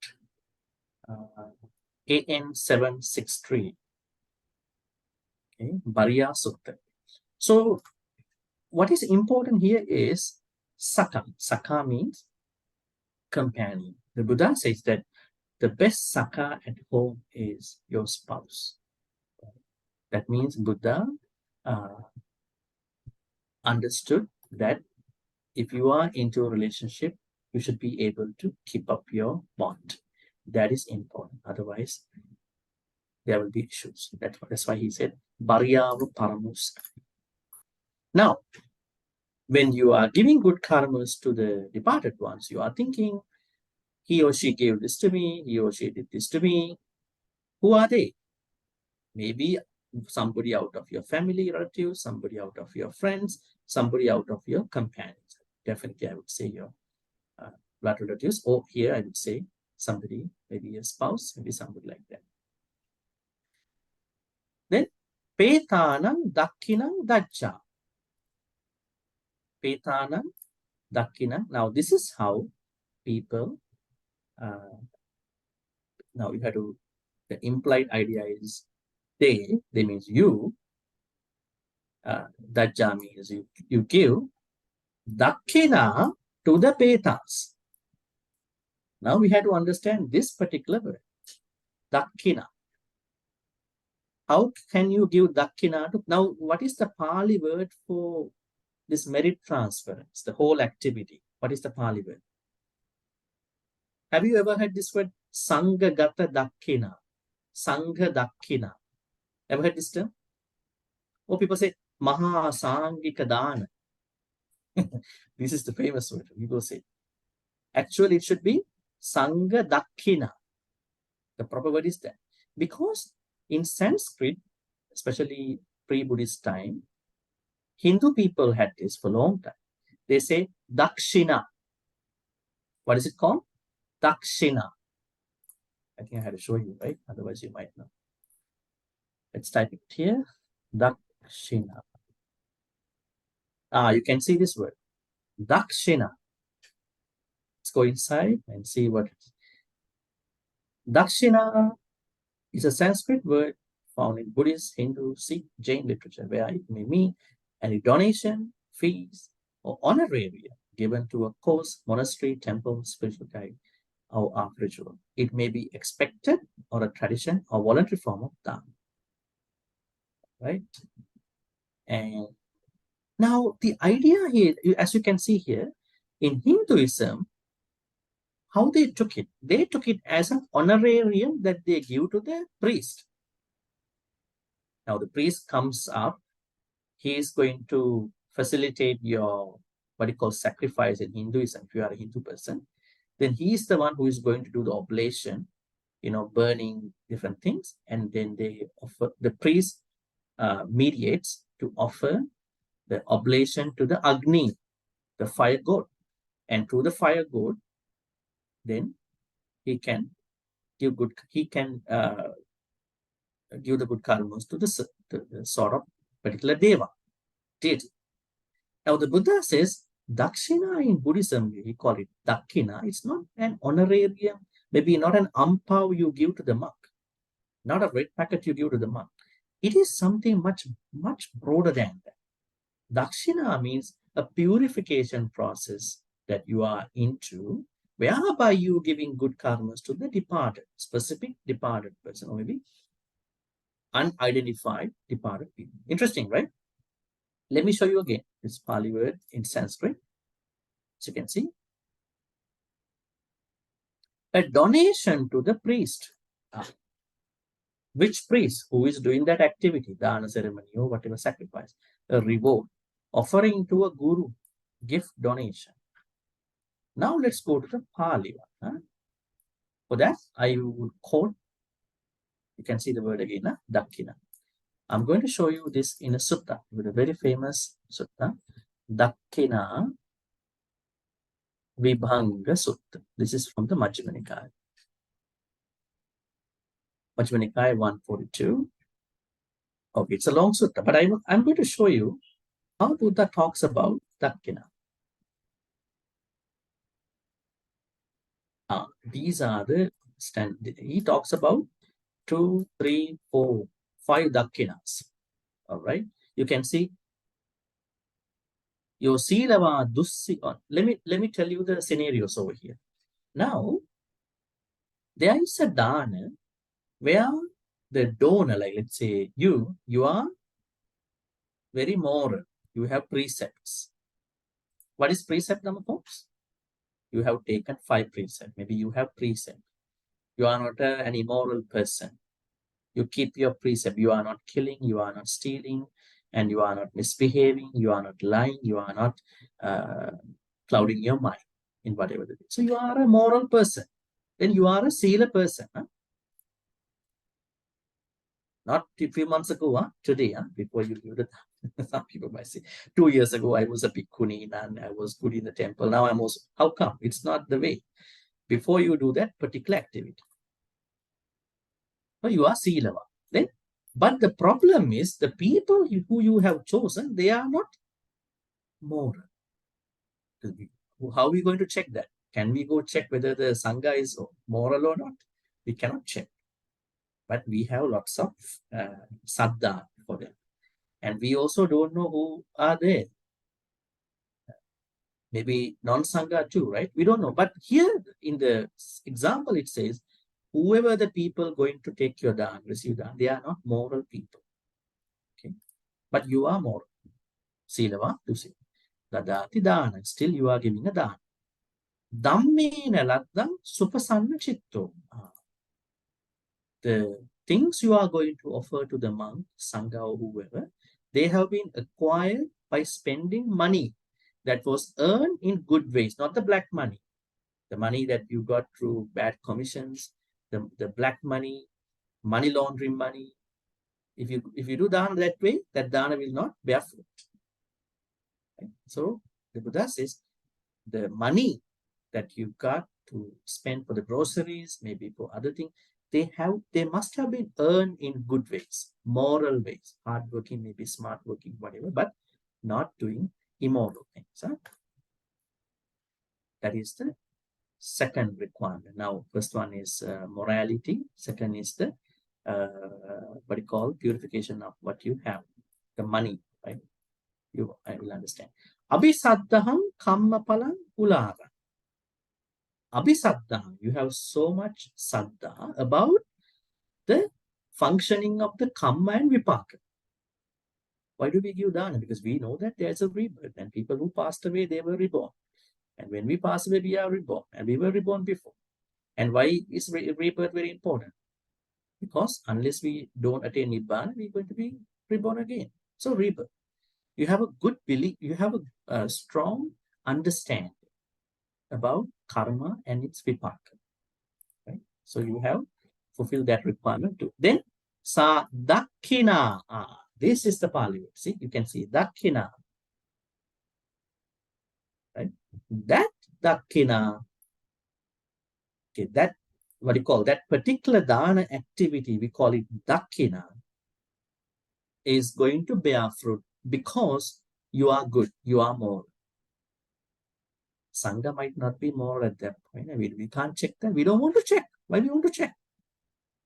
AN763, okay, Bhariya Sutta. So what is important here is Saka. Saka means companion. The Buddha says that the best Saka at home is your spouse. That means Buddha understood that if you are into a relationship, you should be able to keep up your bond. That is important. Otherwise, there will be issues. That's why he said, Bharyavu Paramus. Now, when you are giving good karmas to the departed ones, you are thinking, he or she gave this to me, he or she did this to me. Who are they? Maybe somebody out of your family relatives, somebody out of your friends, somebody out of your companions. Definitely, I would say your blood relatives, or here I would say somebody, maybe a spouse, maybe somebody like that. Then, Petanam Dakkinam Dajja. Petanam Dakkinam. Now, this is how people, now you have to, the implied idea is they means you, Dajja means you give Dakkina to the Petas. Now we have to understand this particular word, Dakkina. How can you give Dakkina to, now what is the Pali word for this merit transference, the whole activity? What is the Pali word? Have you ever heard this word, Sangha Gata Dakkina? Sangha Dakkina. Ever heard this term? Or people say, Maha Sangika Dana. This is the famous word. People say. Actually, it should be Sangha Dakkina. The proper word is that. Because in Sanskrit, especially pre-Buddhist time, Hindu people had this for a long time. They say Dakshina. What is it called? Dakshina. I think I had to show you, right? Otherwise, you might know. Let's type it here. Dakshina. You can see this word. Dakshina. Let's go inside and see what it is. Dakshina is a Sanskrit word found in Buddhist, Hindu, Sikh, Jain literature, where it may mean any donation, fees, or honorarium given to a course, monastery, temple, spiritual guide, or art ritual. It may be expected or a tradition or voluntary form of dharma. Right? And now the idea here, as you can see here, in Hinduism, how they took it as an honorarium that they give to the priest. Now the priest comes up, he is going to facilitate your, what you call sacrifice in Hinduism, if you are a Hindu person, then he is the one who is going to do the oblation, burning different things, and then they offer, the priest mediates to offer the oblation to the Agni, the fire god, and through the fire god, then he can give good, give the good karmas to the sort of particular deva, deity. Now the Buddha says, Dakshina in Buddhism, we call it Dakkina. It's not an honorarium, maybe not an ampao you give to the monk, not a red packet you give to the monk. It is something much, much broader than that. Dakshina means a purification process that you are into, whereby you giving good karmas to the departed, specific departed person, or maybe unidentified departed people. Interesting, right? Let me show you again this Pali word in Sanskrit. So you can see a donation to the priest. Which priest? Who is doing that activity, dana ceremony or whatever sacrifice? A reward, offering to a guru, gift, donation. Now let's go to the Pali one. For that, I will quote, you can see the word again, Dakkhina. I'm going to show you this in a sutta, with a very famous sutta, Dakkhina Vibhanga Sutta. This is from the Majjhima Nikaya. Majjhima Nikaya 142. Okay, it's a long sutta, but I'm going to show you how Buddha talks about Dakkhina. These are the he talks about 2, 3, 4, 5 Dakkhinas. All right, you can see your Silava Dussi. Let me tell you the scenarios over here. Now, there is a dana where the donor, like let's say you are very moral. You have precepts. What is precept number 4? You have taken 5 precepts. Maybe you have precept. You are not an immoral person. You keep your precept. You are not killing. You are not stealing. And you are not misbehaving. You are not lying. You are not clouding your mind in whatever they do. So you are a moral person. Then you are a Sila person. Not a few months ago, today, before you do that. Some people might say, 2 years ago, I was a bhikkhuni and I was good in the temple. Now I'm also, how come? It's not the way. Before you do that particular activity, so you are Silava. Then, but the problem is the people who you have chosen, they are not moral. How are we going to check that? Can we go check whether the Sangha is moral or not? We cannot check. But we have lots of saddha for them. And we also don't know who are there. Maybe non-Sangha too, right? We don't know. But here in the example, it says, whoever the people going to take your dana, receive dana, they are not moral people. Okay. But you are moral. Silava to say. Dadati dana. Still you are giving a dana. Dhammena laddam supasanna chitto. The things you are going to offer to the monk, Sangha or whoever, they have been acquired by spending money that was earned in good ways, not the black money. The money that you got through bad commissions, the black money, money laundering money. If you do dana that way, that dana will not bear fruit. Right? So the Buddha says the money that you got to spend for the groceries, maybe for other things, they must have been earned in good ways, moral ways, hardworking, maybe smart working, whatever, but not doing immoral things. That is the second requirement. Now, first one is morality. Second is the what you call purification of what you have, the money, right? I will understand. Abhisaddham kammapalam ulara. Abhisaddham, you have so much saddha about the functioning of the kamma and vipaka. Why do we give dana? Because we know that there's a rebirth, and people who passed away, they were reborn. And when we pass away, we are reborn, and we were reborn before. And why is rebirth very important? Because unless we don't attain Nibbana, we're going to be reborn again. So rebirth. You have a good belief, you have a strong understanding about karma and its vipaka. Right? So you have fulfilled that requirement too. Then sa dakkhina. This is the Pali word. See, you can see dakkhina. Right? That dakkhina. Okay, that what you call that particular dana activity, we call it dakkhina, is going to bear fruit because you are good, you are moral. Sangha might not be moral at that point. I mean, we can't check that. We don't want to check. Why do we want to check?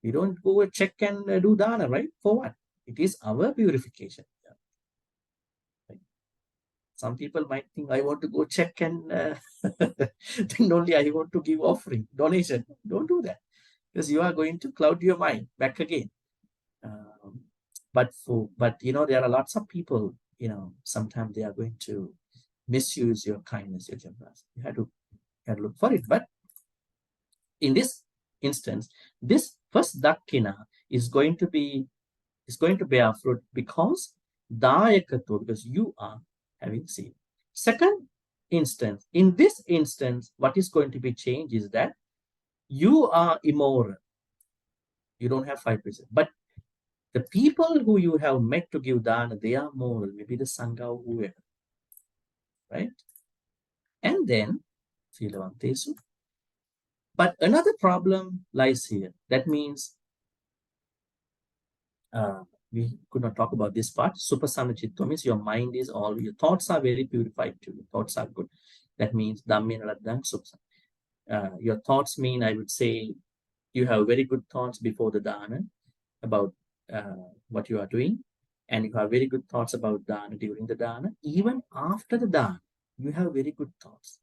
We don't go and check and do dana, right? For what? It is our purification. Right? Some people might think, I want to go check and then only I want to give offering, donation. Don't do that, because you are going to cloud your mind back again. But you know, there are lots of people, you know, sometimes they are going to misuse your kindness, your generosity. You have to look for it. But in this instance, this first dakina is going to bear fruit because dayakato, because you are having seed. Second instance, in this instance, what is going to be changed is that you are immoral. You don't have 5%. But the people who you have met to give dana, they are moral, maybe the sangha or whoever. Right? And then, silavantesu. But another problem lies here. That means we could not talk about this part. Supasanna chitta means your mind is all, your thoughts are very purified too. Your thoughts are good. That means dhammena laddhang supasanna. Your thoughts mean, I would say, you have very good thoughts before the dana about what you are doing, and you have very good thoughts about dana during the dana. Even after the dana, you have very good thoughts.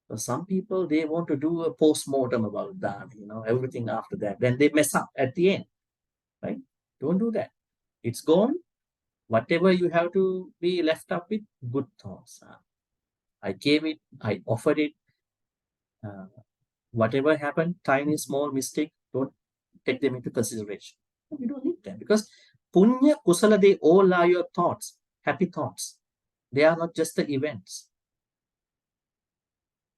So some people, they want to do a post-mortem about dana, you know, everything after that. Then they mess up at the end, right? Don't do that. It's gone. Whatever you have to be left up with, good thoughts. I gave it, I offered it. Whatever happened, tiny, small mistake, don't take them into consideration. You don't need them, because punya, kusala, they all are your thoughts, happy thoughts. They are not just the events.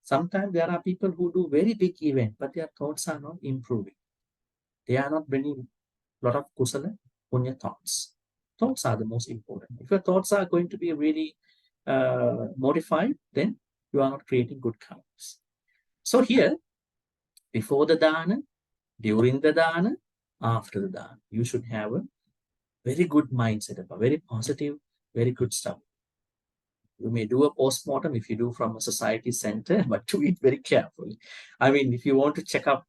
Sometimes there are people who do very big events, but their thoughts are not improving. They are not bringing a lot of kusala, punya thoughts. Thoughts are the most important. If your thoughts are going to be really modified, then you are not creating good karmas. So here, before the dana, during the dana, after the dana, you should have a very good mindset, a very positive, very good stuff. You may do a post-mortem if you do from a society center, but do it very carefully. I mean, if you want to check up,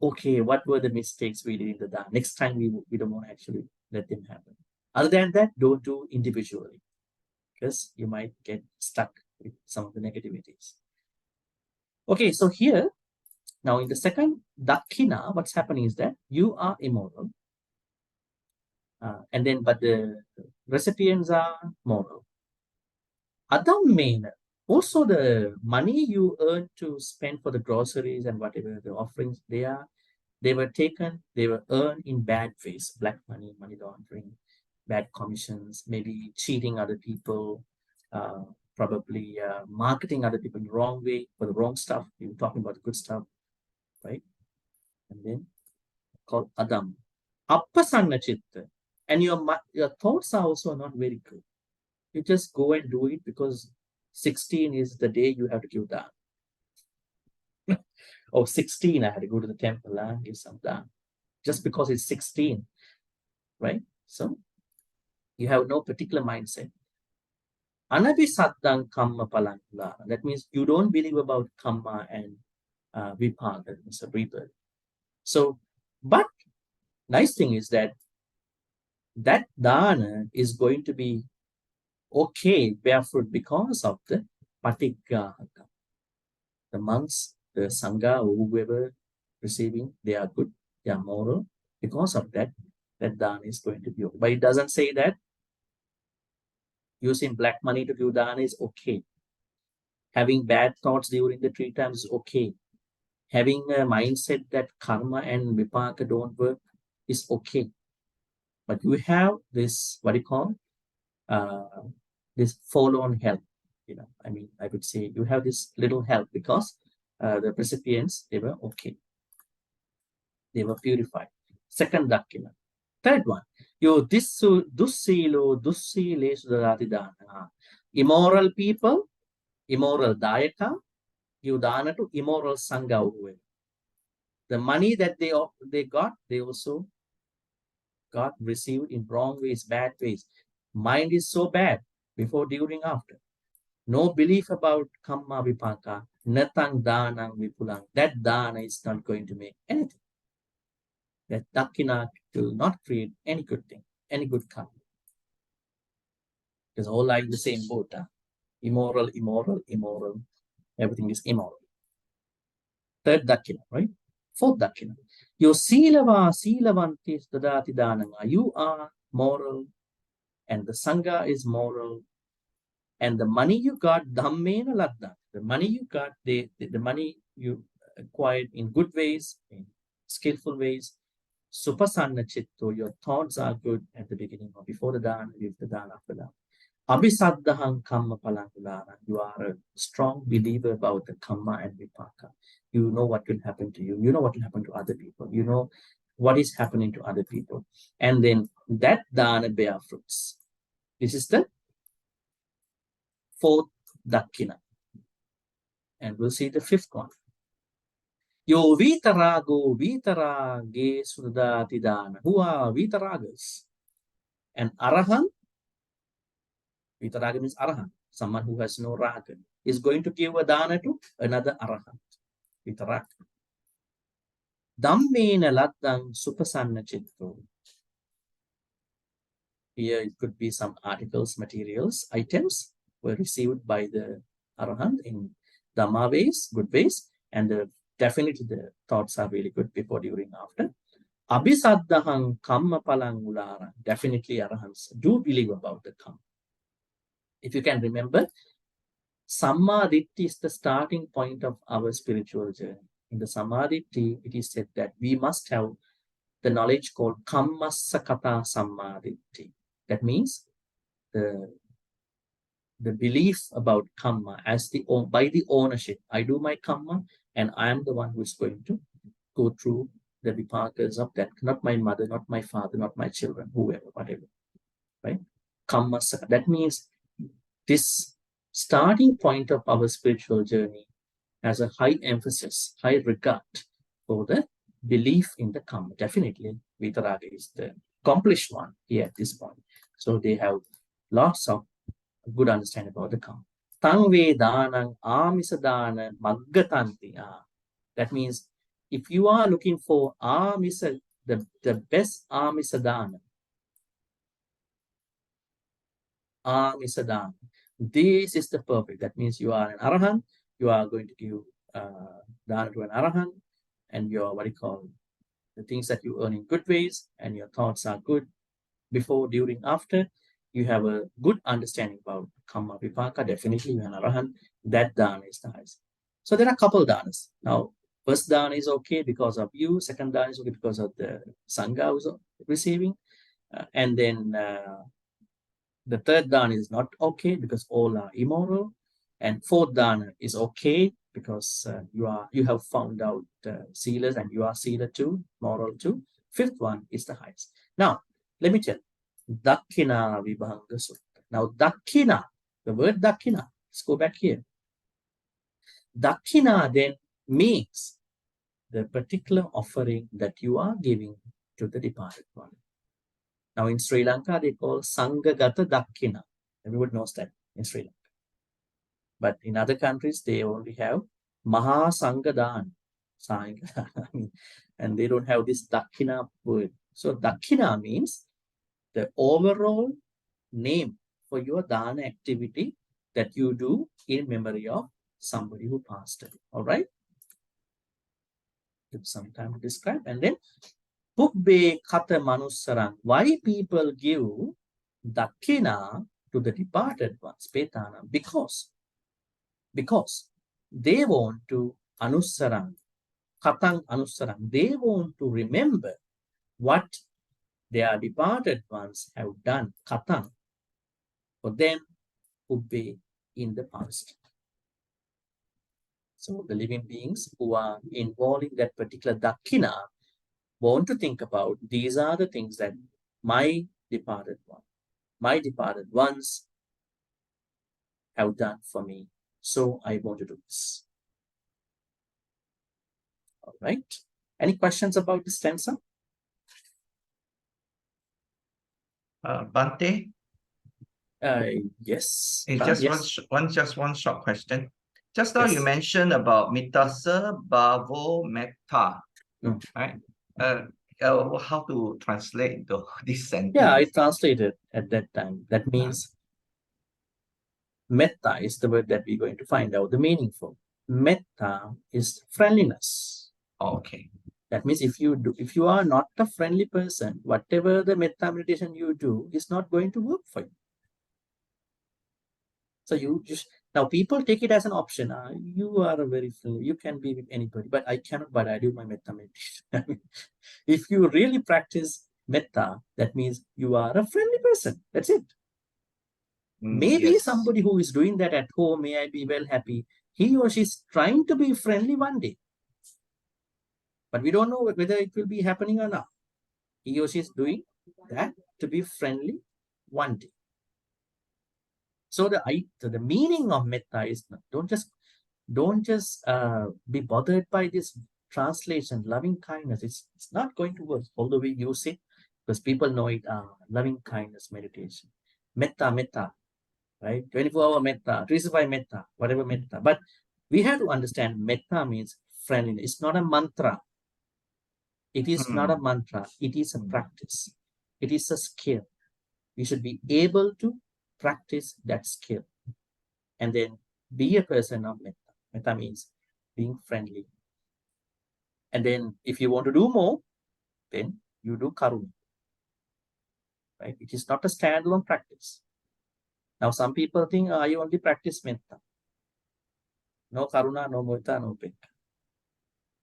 okay, what were the mistakes we did in the dana? Next time we don't want to actually let them happen. Other than that, don't do individually, because you might get stuck with some of the negativities. Okay, so here, now in the second dakina, what's happening is that you are immoral. And then, but the recipients are moral. Adammena, also the money you earn to spend for the groceries and whatever the offerings they were taken, they were earned in bad ways, black money, money laundering, bad commissions, maybe cheating other people, probably marketing other people in the wrong way for the wrong stuff. You were talking about the good stuff, right? And then called Adam. Appasanna chitta. And your thoughts are also not very good. You just go and do it because 16 is the day you have to give dana. Oh, 16, I had to go to the temple and give some dana. Just because it's 16, right? So you have no particular mindset. Anabisaddang kamma palangla. That means you don't believe about kamma and vipaka, it's a rebirth. So, but nice thing is that dana is going to be okay, bear fruit, because of the patigrahaka. The monks, the sangha, or whoever receiving, they are good, they are moral. Because of that, that dana is going to be okay. But it doesn't say that using black money to give dana is okay. Having bad thoughts during the 3 times is okay. Having a mindset that karma and vipaka don't work is okay. But you have this, what do you call, this follow-on help. You know, I mean, I would say you have this little help because the recipients, they were okay. They were purified. Second dakina. Third one, yo dussilo dussile sudharati dana. Immoral people, immoral dayaka, give dana to immoral sangha. The money that they got, they also got received in wrong ways, bad ways. Mind is so bad before, during, after. No belief about kamma vipaka, natang danang vipulang. That dana is not going to make anything. That dakina will not create any good thing, any good karma. Because all are in the same boat. Immoral, immoral, immoral. Everything is immoral. Third dakkhina, right? Fourth dakkhina. Your silava silavanti dadati dananga. You are moral, and the sangha is moral, and the money you got dhammena ladda. The money you got, the money you acquired in good ways, in skillful ways. Supasanna chitto. Your thoughts are good at the beginning or before the dana, with the dana, after that. Abhisaddahang kamma palangulara. You are a strong believer about the kamma and vipaka. You know what will happen to you. You know what will happen to other people. You know what is happening to other people. And then that dana bear fruits. This is the fourth dakkhina. And we'll see the fifth one. Yo vitarago vitarage sudati dana. Who are vitaragas? And arahan. Vitaraga means arahant, someone who has no raga, is going to give a dana to another arahant. Vitaraga. Dhammena laddang supasanna chitto. Here it could be some articles, materials, items were received by the arahant in dhamma ways, good ways, and definitely the thoughts are really good before, during, after. Abhisaddahang kamma palangulara. Definitely arahants do believe about the kamma. If you can remember, Sammaditthi is the starting point of our spiritual journey. In the Sammaditthi, it is said that we must have the knowledge called Kammasakata Sammaditthi. That means the belief about Kamma as by the ownership. I do my Kamma and I am the one who is going to go through the vipakas of that. Not my mother, not my father, not my children, whoever, whatever. Right? Kammasakata. That means this starting point of our spiritual journey has a high emphasis, high regard for the belief in the Kamma. Definitely, Vitaraga is the accomplished one here at this point. So they have lots of good understanding about the Kamma. Tangve danang amisadana maggatanti. That means if you are looking for amisa, the best amisadana, amisadana. This is the perfect. That means you are an arahant. You are going to give dana to an arahant, and your the things that you earn in good ways, and your thoughts are good before, during, after. You have a good understanding about kamma vipaka. Definitely, you are an arahant. That dana is the highest. So there are a couple danas. Now, first dana is okay because of you. Second dana is okay because of the sangha who's receiving, and then the third dana is not okay because all are immoral, and fourth dana is okay because you have found out sealers and you are sealer too, moral too. Fifth one is the highest. Now, let me tell you, Dakkhina Vibhanga Sutta. Now, Dakkhina, the word Dakkhina, let's go back here. Dakkhina then means the particular offering that you are giving to the departed one. Now in Sri Lanka, they call Sanghagata Dakkhina. Everyone knows that in Sri Lanka. But in other countries, they only have Maha Sanghadan. And they don't have this Dakkhina word. So Dakkhina means the overall name for your dana activity that you do in memory of somebody who passed away. All right? Give some time to describe. And then Pubbe Kata Manusarang. Why people give Dakkhina to the departed ones, Petana? Because they want to Anusarang, Katang Anusarang. They want to remember what their departed ones have done, Katang, for them, Pubbe, in the past. So the living beings who are involved in that particular Dakkhina want to think about, these are the things that my departed ones have done for me. So I want to do this. All right. Any questions about this stanza? Bhante? Yes. It's just one short question. Just now you mentioned about mitasa bhavo metta, right? How to translate this sentence? Yeah, I translated at that time. That means Metta is the word that we're going to find out the meaning for. Metta is friendliness. Okay. That means if you are not a friendly person, whatever the metta meditation you do is not going to work for you. So you just, now people take it as an option. You are a very friendly, you can be with anybody, but I cannot, but I do my metta meditation. If you really practice metta, that means you are a friendly person. That's it. Maybe Yes. somebody who is doing that at home, may I be well happy, he or she is trying to be friendly one day. But we don't know whether it will be happening or not. He or she is doing that to be friendly one day. So the meaning of metta is don't just be bothered by this translation, loving kindness. It's not going to work, although we use it because people know it. Loving kindness meditation, metta, right? 24-hour metta, 365 metta, whatever metta. But we have to understand metta means friendliness. It's not a mantra. It is not a mantra. It is a practice. It is a skill. We should be able to practice that skill and then be a person of metta. Metta means being friendly. And then if you want to do more, then you do karuna. Right? It is not a standalone practice. Now some people think, I only practice metta. No karuna, no mudita, no upekkha.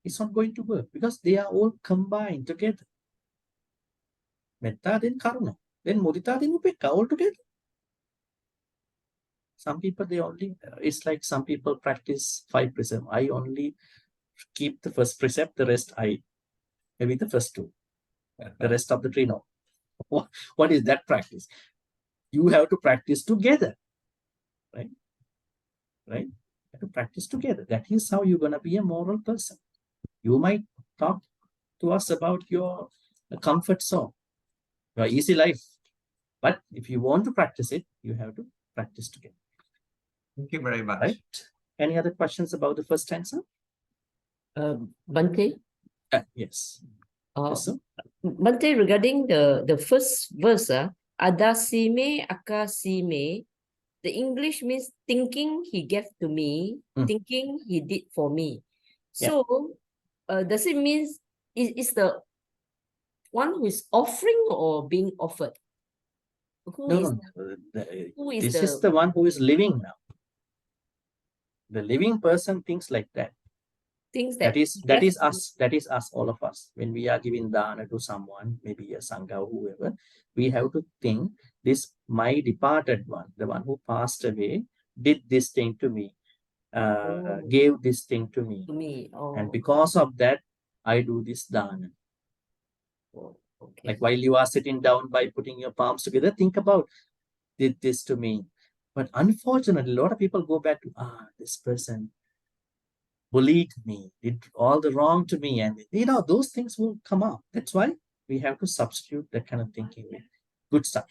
It's not going to work because they are all combined together. Metta, then karuna, then mudita, then upekkha, all together. Some people, they only, it's like some people practice 5 precepts. I only keep the first precept, the rest maybe the first 2. The rest of the 3, no. What is that practice? You have to practice together, right? Right? You have to practice together. That is how you're going to be a moral person. You might talk to us about your comfort zone, your easy life. But if you want to practice it, you have to practice together. Thank you very much. Right? Any other questions about the first stanza? Bhante? Yes. Bhante, regarding the first verse, adasime, akasime, the English means thinking he gave to me, thinking he did for me. So, does it mean is the one who is offering or being offered? This is the one who is living now. The living person thinks like that. That is us. That is us, all of us. When we are giving dana to someone, maybe a sangha or whoever, we have to think this, my departed one, the one who passed away, did this thing to me, gave this thing to me. And because of that, I do this dana. Like while you are sitting down by putting your palms together, think about, did this to me. But unfortunately, a lot of people go back to, this person bullied me, did all the wrong to me, and those things will come up. That's why we have to substitute that kind of thinking with good stuff.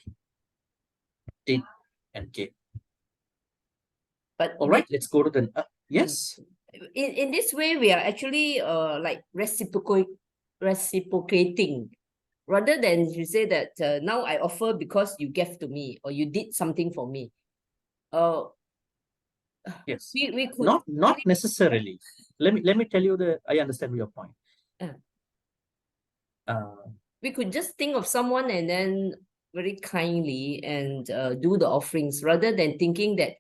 Did and gave. But all right, let's go to the yes. In this way, we are actually like reciprocating, rather than you say that now I offer because you gave to me or you did something for me. Yes, we could not necessarily. Let me tell you I understand your point. We could just think of someone and then very kindly and do the offerings, rather than thinking that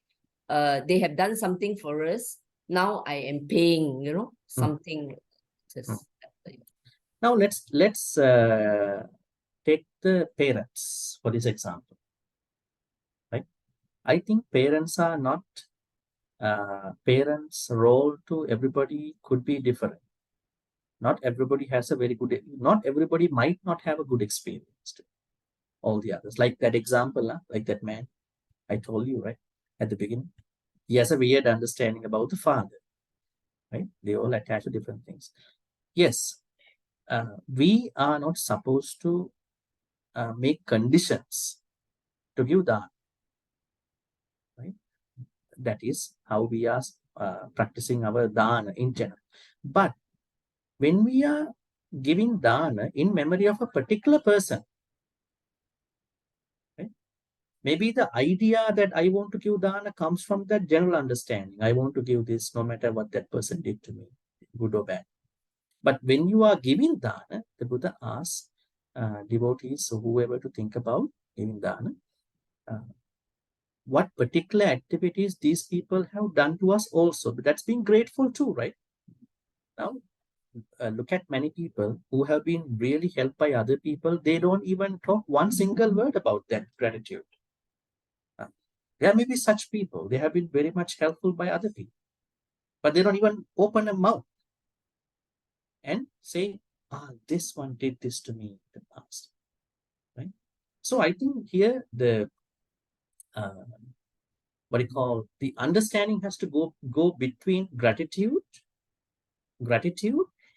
they have done something for us. Now I am paying, something. Now let's take the parents for this example. Right? I think parents are not. Parents' role to everybody could be different. Not everybody has a very good, not everybody might not have a good experience to all the others. Like that example, like that man I told you, right, at the beginning. He has a weird understanding about the father, right? They all attach to different things. Yes, we are not supposed to make conditions to give dana, right? That is how we are practicing our dana in general. But when we are giving dana in memory of a particular person, right, Maybe the idea that I want to give dana comes from that general understanding. I want to give this no matter what that person did to me, good or bad. But when you are giving dana, the Buddha asks devotees or whoever to think about giving dana, what particular activities these people have done to us also. But that's being grateful too, right? Now, look at many people who have been really helped by other people. They don't even talk one single word about that gratitude. There may be such people. They have been very much helpful by other people, but they don't even open a mouth and say, this one did this to me in the past, right? So I think here the the understanding has to go between gratitude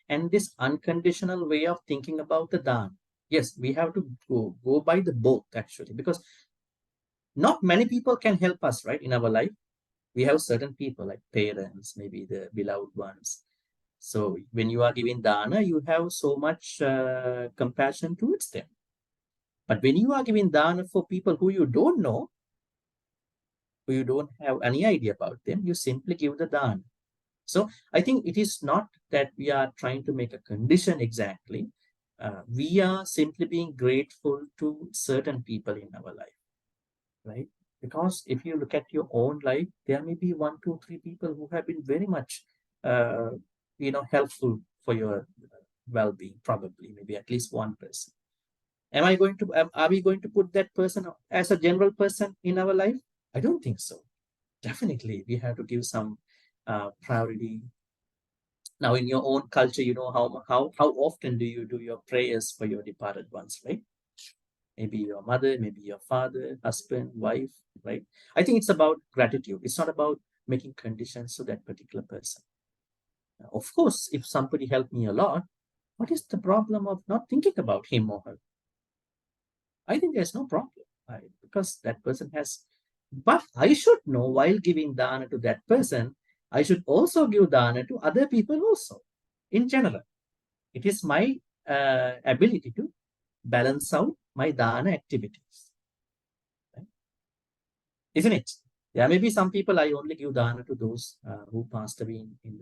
and this unconditional way of thinking about the dana. Yes, we have to go by the both actually, because not many people can help us, right? In our life, we have certain people like parents, maybe the beloved ones. So when you are giving dana, you have so much compassion towards them. But when you are giving dana for people who you don't know, who you don't have any idea about them, you simply give the dana. So I think it is not that we are trying to make a condition exactly. We are simply being grateful to certain people in our life, right? Because if you look at your own life, there may be 1, 2, 3 people who have been very much, helpful for your well-being. Probably, maybe at least one person. Are we going to put that person as a general person in our life? I don't think so. Definitely, we have to give some priority. Now, in your own culture, you know how often do you do your prayers for your departed ones, right? Maybe your mother, maybe your father, husband, wife, right? I think it's about gratitude. It's not about making conditions to that particular person. Of course, if somebody helped me a lot, what is the problem of not thinking about him or her? I think there's no problem, right? Because that person has. But I should know while giving dana to that person, I should also give dana to other people also, in general. It is my ability to balance out my dana activities. Right? Isn't it? There may be some people I only give dana to those who passed away in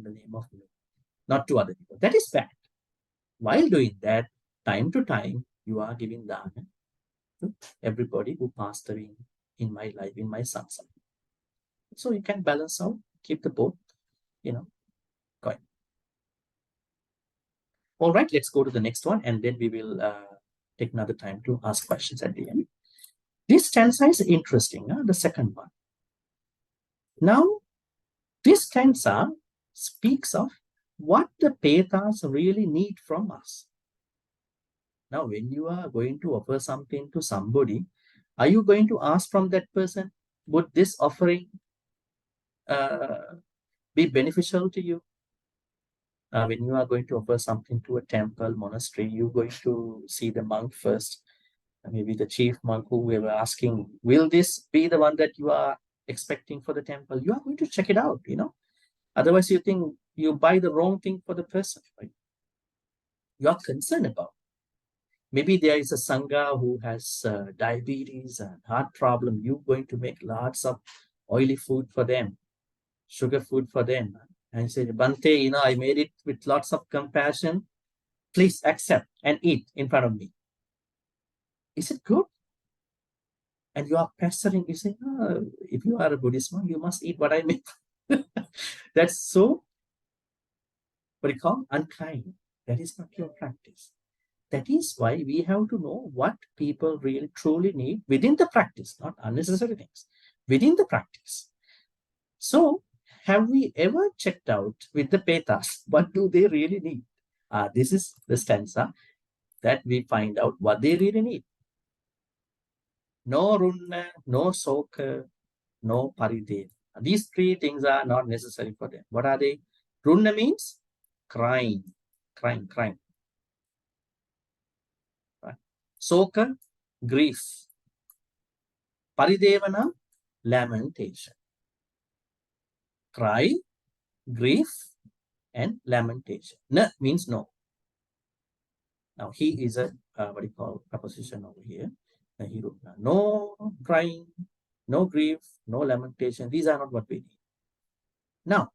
the name of me, not to other people. That is bad. While doing that, time to time, you are giving dana to everybody who passed away in my life, in my satsang. So you can balance out, keep the both, going. All right, let's go to the next one, and then we will take another time to ask questions at the end. This stanza is interesting, the second one. Now, this stanza speaks of what the petas really need from us. Now, when you are going to offer something to somebody, are you going to ask from that person, would this offering be beneficial to you? When you are going to offer something to a temple, monastery, you're going to see the monk first, maybe the chief monk who we were asking, will this be the one that you are expecting for the temple? You are going to check it out, Otherwise, you think you buy the wrong thing for the person, right? You are concerned about. Maybe there is a sangha who has diabetes and heart problem. You're going to make lots of oily food for them, sugar food for them. And you say, Bhante, I made it with lots of compassion. Please accept and eat in front of me. Is it good? And you are pestering, you say, if you are a Buddhist monk, you must eat what I make. That's so, unkind. That is not your practice. That is why we have to know what people really truly need within the practice, not unnecessary things, within the practice. So, have we ever checked out with the petas, what do they really need? This is the stanza that we find out what they really need. No runna, no soka, no parideva. These 3 things are not necessary for them. What are they? Runna means crying. Right? Soka, grief. Paridevana, lamentation. Cry, grief, and lamentation. Na means no. Now, he is a, preposition over here. No crying, no grief, no lamentation. These are not what we need. Now,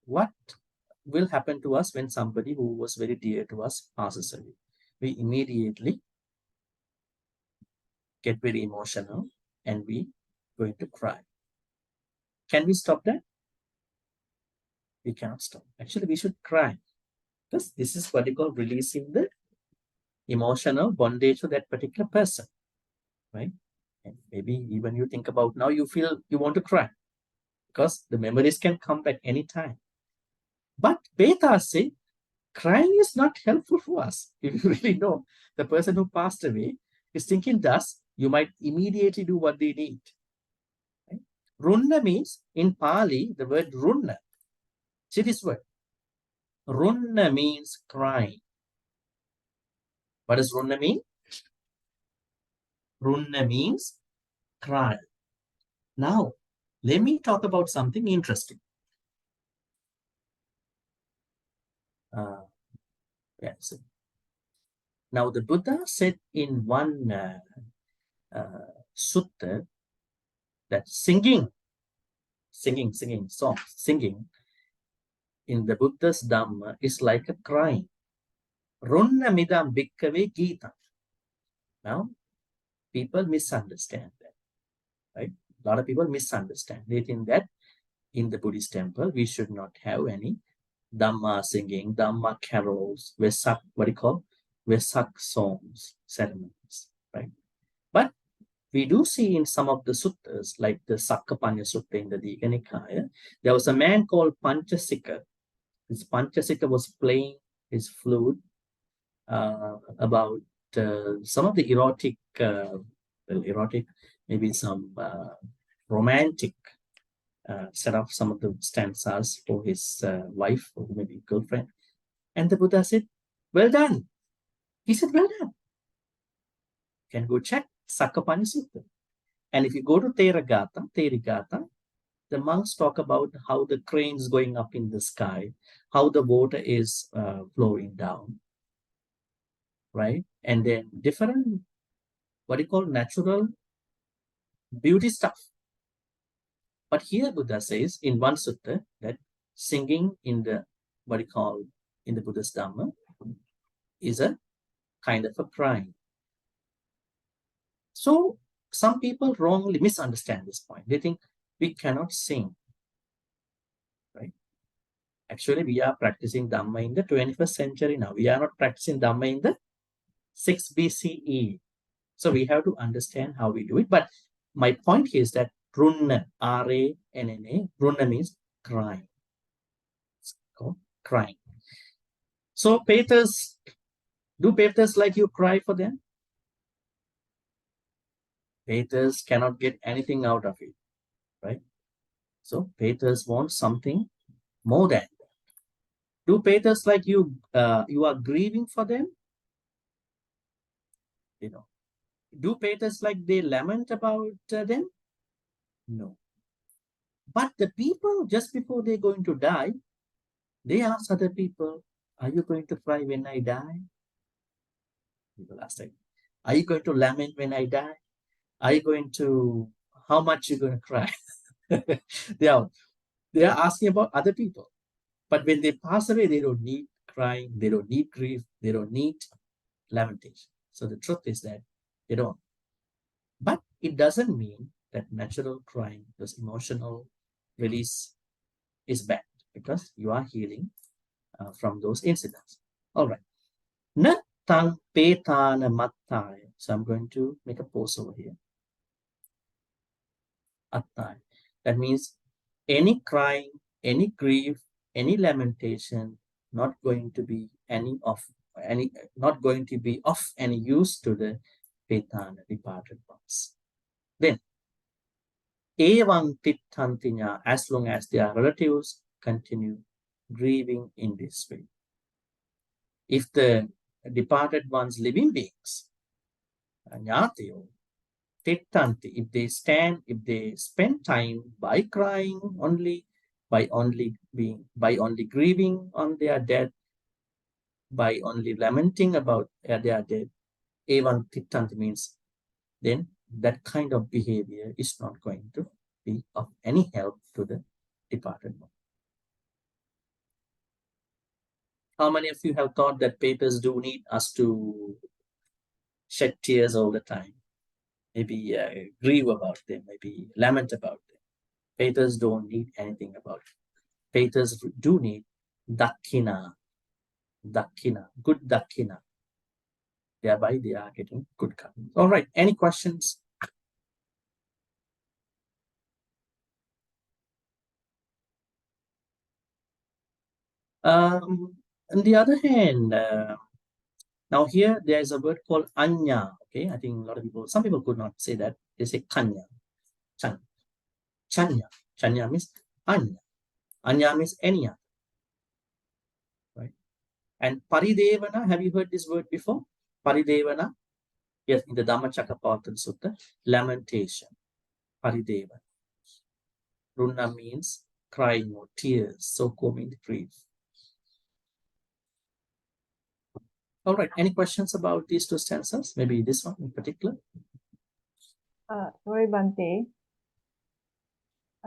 what will happen to us when somebody who was very dear to us passes away? We immediately get very emotional and we going to cry. Can we stop that? We cannot stop. Actually, we should cry, because this is what you call releasing the emotional bondage to that particular person, right? And maybe even you think about now, you feel you want to cry because the memories can come back any time. But Vedas say crying is not helpful for us. If you really know the person who passed away is thinking thus, you might immediately do what they need. Right? Runna means, in Pali, the word runna. See this word. Runna means crying. What does runna mean? Runna means cry. Now, let me talk about something interesting. Yes. Now, the Buddha said in one sutta that singing in the Buddha's Dhamma is like a crying. Runna midam bhikkave gita. Now, people misunderstand that, right? A lot of people misunderstand. They think that in the Buddhist temple, we should not have any Dhamma singing, Dhamma carols, Vesak, what do you call? Vesak songs, ceremonies, right? But we do see in some of the suttas, like the Sakkapanya Sutta in the Digha Nikaya, there was a man called Panchasika. This Panchasika was playing his flute about some of the erotic, maybe some romantic set of some of the stanzas for his wife or maybe girlfriend. And the Buddha said, well done. He said, well done. You can go check Sakkapanya Sutta. And if you go to Terigata, the monks talk about how the cranes going up in the sky, how the water is flowing down, right? And then different, what do you call, natural beauty stuff. But here Buddha says in one sutta that singing in the, what do you call, in the Buddha's Dhamma is a kind of a crying. So some people wrongly misunderstand this point. They think we cannot sing, right? Actually, we are practicing Dhamma in the 21st century now. We are not practicing Dhamma in the 6 BCE. So we have to understand how we do it. But my point here is that runna, R-A-N-N-A, runna means crying. It's called crying. So Peters, do Peters like you cry for them? Peters cannot get anything out of it, right? So Peters want something more than that. Do Peters like you, you are grieving for them? You know, do Peters like they lament about them? No. But the people, just before they're going to die, they ask other people, are you going to cry when I die? People ask them, are you going to lament when I die? Are you going to, how much are you going to cry? they are asking about other people. But when they pass away, they don't need crying, they don't need grief, they don't need lamentation. So the truth is that they don't. But it doesn't mean that natural crying, this emotional release, is bad, because you are healing from those incidents. All right. Na tang petana mattai. So I'm going to make a pause over here. Attai. That means any crying, any grief, any lamentation, not going to be not going to be of any use to the petana, departed ones. Then Evang tittantinya, as long as their relatives continue grieving in this way. If the departed ones, living beings, ñātiyo, tittanti, if they spend time by crying only, by only grieving on their death, by only lamenting about their death, evam tittanti means then that kind of behavior is not going to be of any help to the departed one. How many of you have thought that papers do need us to shed tears all the time? Maybe grieve about them, maybe lament about them. Papers don't need anything about it. Papers do need dakkhina, good dakkhina. Thereby they are getting good karma. All right, any questions? On the other hand, now here there is a word called anya. Okay, I think a lot of people, some people could not say that. They say kanya, chanya. Chanya means anya. Anya means any other. Right? And paridevana, have you heard this word before? Paridevana? Yes, in the Dhammacakkappavattana Sutta, lamentation. Paridevana. Runna means crying or tears. Soko means grief. All right, any questions about these two stanzas? Maybe this one in particular? Sorry, Bhante.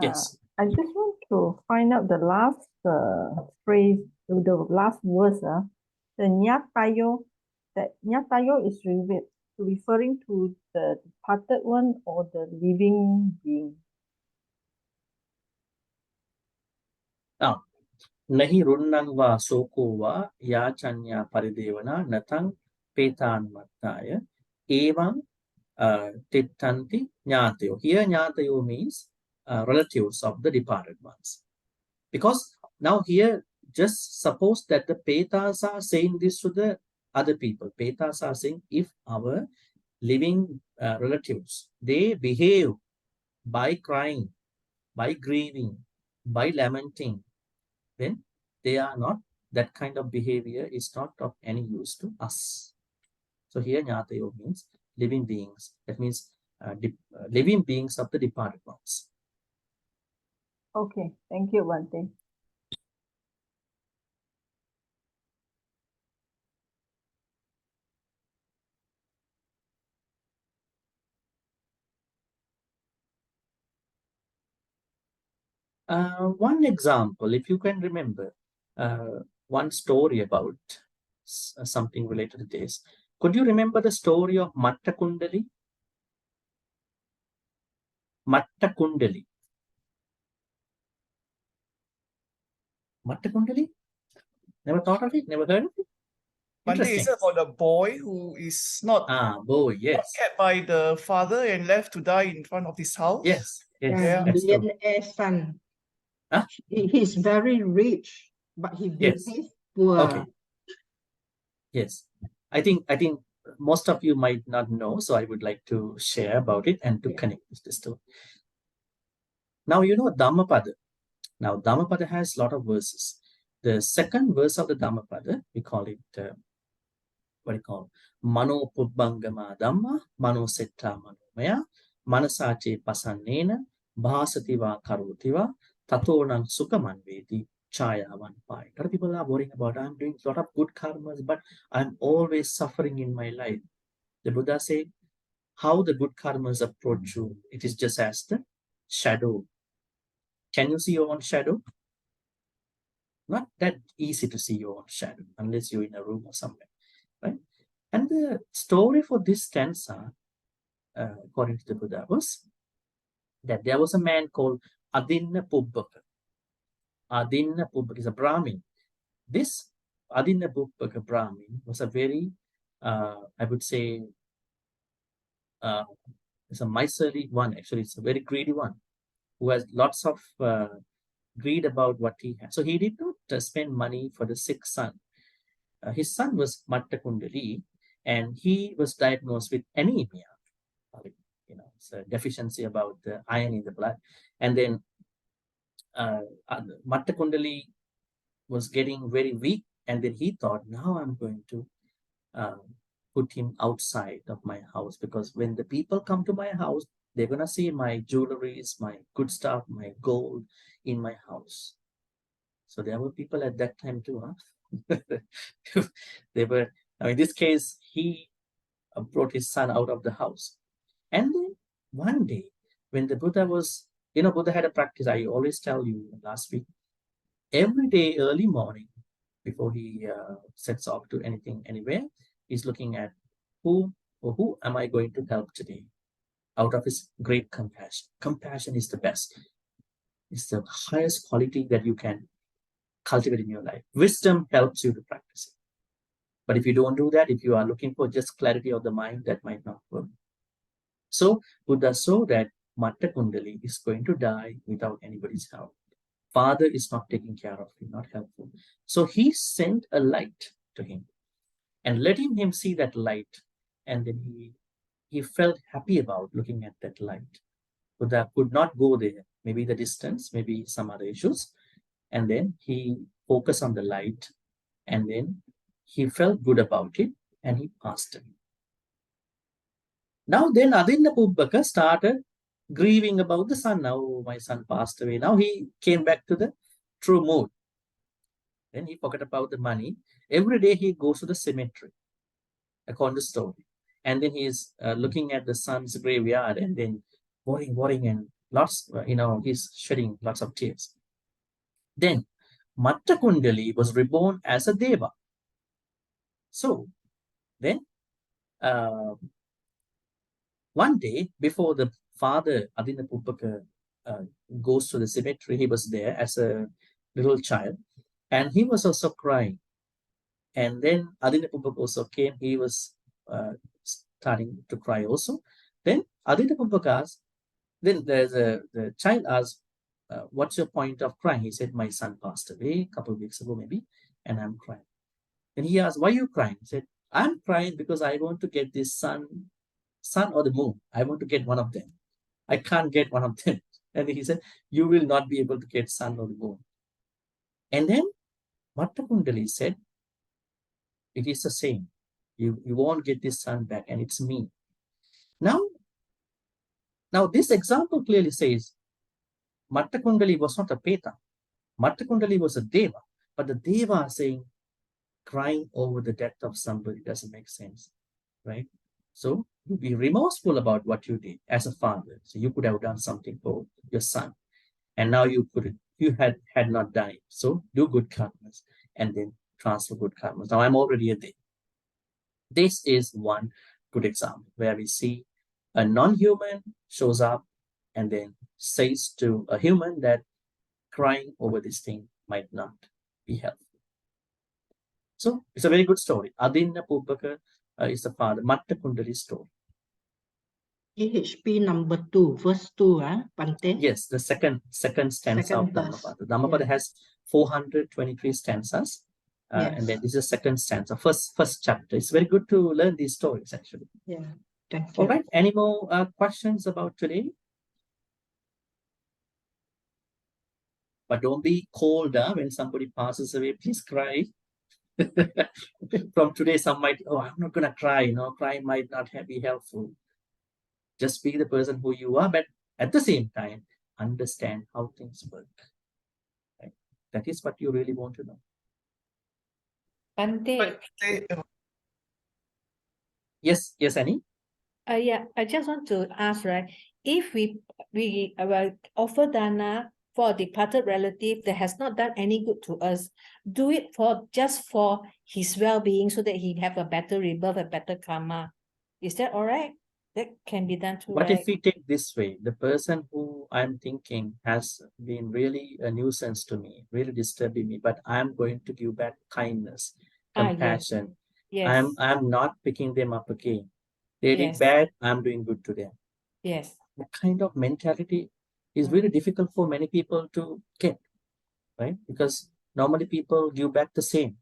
Yes. I just want to find out the last phrase, the last verse. The nyatayo, that nyatayo is referring to the departed one or the living being? Nahi runnang va soko va yachanya paridevana natang petan mattaya evam tittanti nyatayo. Here nyatayo means relatives of the departed ones. Because now here, just suppose that the petas are saying this to the other people. Petas are saying, if our living relatives, they behave by crying, by grieving, by lamenting, then they are not, that kind of behavior is not of any use to us. So here Nyatayo means living beings. That means living beings of the departed ones. Okay, thank you, Bhante. One example, if you can remember, one story about something related to this. Could you remember the story of Matta Kundali? Matta Kundali. Matta Kundali? Never thought of it? Never heard of it? Bhante, is it about the boy who is not boy, yes, kept by the father and left to die in front of his house? Yes, yes. Yeah. Millionaire son. He's very rich, but he Yes. behaves poor. Okay. Yes. I think most of you might not know, so I would like to share about it and to connect with this story. Now you know Dhammapada. Now Dhammapada has a lot of verses. The second verse of the Dhammapada, we call it what do you call? Mano Pubbangama Dhamma, Mano Setta Manomaya, Manasache Pasannena, Bhasativa Karotiva, Tatonang Sukamanveti, Chayavan Pai. A lot of people are worrying about, I'm doing a lot of good karmas, but I'm always suffering in my life. The Buddha said, how the good karmas approach you, it is just as the shadow. Can you see your own shadow? Not that easy to see your own shadow unless you're in a room or somewhere, right? And the story for this stanza, according to the Buddha, was that there was a man called Adinna Pubbaka. Adinna Pubbaka is a Brahmin. This Adinna Pubbaka Brahmin was a very, I would say, it's a miserly one. Actually, it's a very greedy one who has lots of greed about what he has. So he did not spend money for the sick son. His son was Matta Kundali, and he was diagnosed with anemia. It's a deficiency about the iron in the blood. And then Matta Kundali was getting very weak, and then he thought, now I'm going to put him outside of my house, because when the people come to my house, they're going to see my jewelries, my good stuff, my gold in my house. So there were people at that time too, huh? They were, in this case, he brought his son out of the house. And then one day, when the Buddha was, Buddha had a practice, I always tell you last week, every day early morning, before he sets off to anywhere, he's looking at who am I going to help today? Out of his great compassion. Compassion is the best. It's the highest quality that you can cultivate in your life. Wisdom helps you to practice it. But if you don't do that, if you are looking for just clarity of the mind, that might not work. So Buddha saw that Matta Kundali is going to die without anybody's help. Father is not taking care of him, not helpful. So he sent a light to him and letting him see that light. And then he felt happy about looking at that light. Buddha could not go there, maybe the distance, maybe some other issues. And then he focused on the light, and then he felt good about it, and he passed away. Now then Adinda Pubbaka started grieving about the son. Now my son passed away. Now he came back to the true mood. Then he forgot about the money. Every day he goes to the cemetery, according to the story. And then he's looking at the son's graveyard and then worrying and lots, he's shedding lots of tears. Then Matta Kundali was reborn as a Deva. So then one day before the father Adinda Pubbaka goes to the cemetery, he was there as a little child and he was also crying. And then Adinda Pubbaka also came, he was starting to cry also. Then Adinda Pubbaka asked, then the child asked, what's your point of crying? He said, my son passed away a couple of weeks ago maybe, and I'm crying. And he asked, why are you crying? He said, I'm crying because I want to get this sun or the moon. I want to get one of them. I can't get one of them. And he said, you will not be able to get sun or the moon. And then Matta Kundali said, it is the same. You won't get this sun back, and it's me. Now this example clearly says Matta Kundali was not a Peta. Matta Kundali was a Deva. But the Deva saying, crying over the death of somebody doesn't make sense, right? So you be remorseful about what you did as a father. So you could have done something for your son, and now you had not done it. So do good karmas and then transfer good karmas. Now I'm already a Deva. This is one good example where we see a non-human shows up and then says to a human that crying over this thing might not be helpful. So it's a very good story. Adinda Pubbaka is the father. Matta Kundali story. AHP number 2, verse 2, Bhante? Yes, the second stanza of Dhammapada. Dhammapada has 423 stanzas. And then this is the second stanza, first chapter. It's very good to learn these stories, actually. Yeah, thank you. All right, any more questions about today? But don't be cold when somebody passes away. Please cry. From today, some might, I'm not going to cry. Crying might not be helpful. Just be the person who you are, but at the same time, understand how things work. Right? That is what you really want to know. Bhante. Yes, Annie? Yeah, I just want to ask, right? If we offer dana for a departed relative that has not done any good to us, do it just for his well-being so that he have a better rebirth, a better karma. Is that all right? That can be done too, But right? if we take this way, the person who I'm thinking has been really a nuisance to me, really disturbing me, but I'm going to give back kindness, compassion. Yes. I'm not picking them up again. They did Yes. bad, I'm doing good to them. Yes. That kind of mentality is really difficult for many people to get, right? Because normally people give back the same,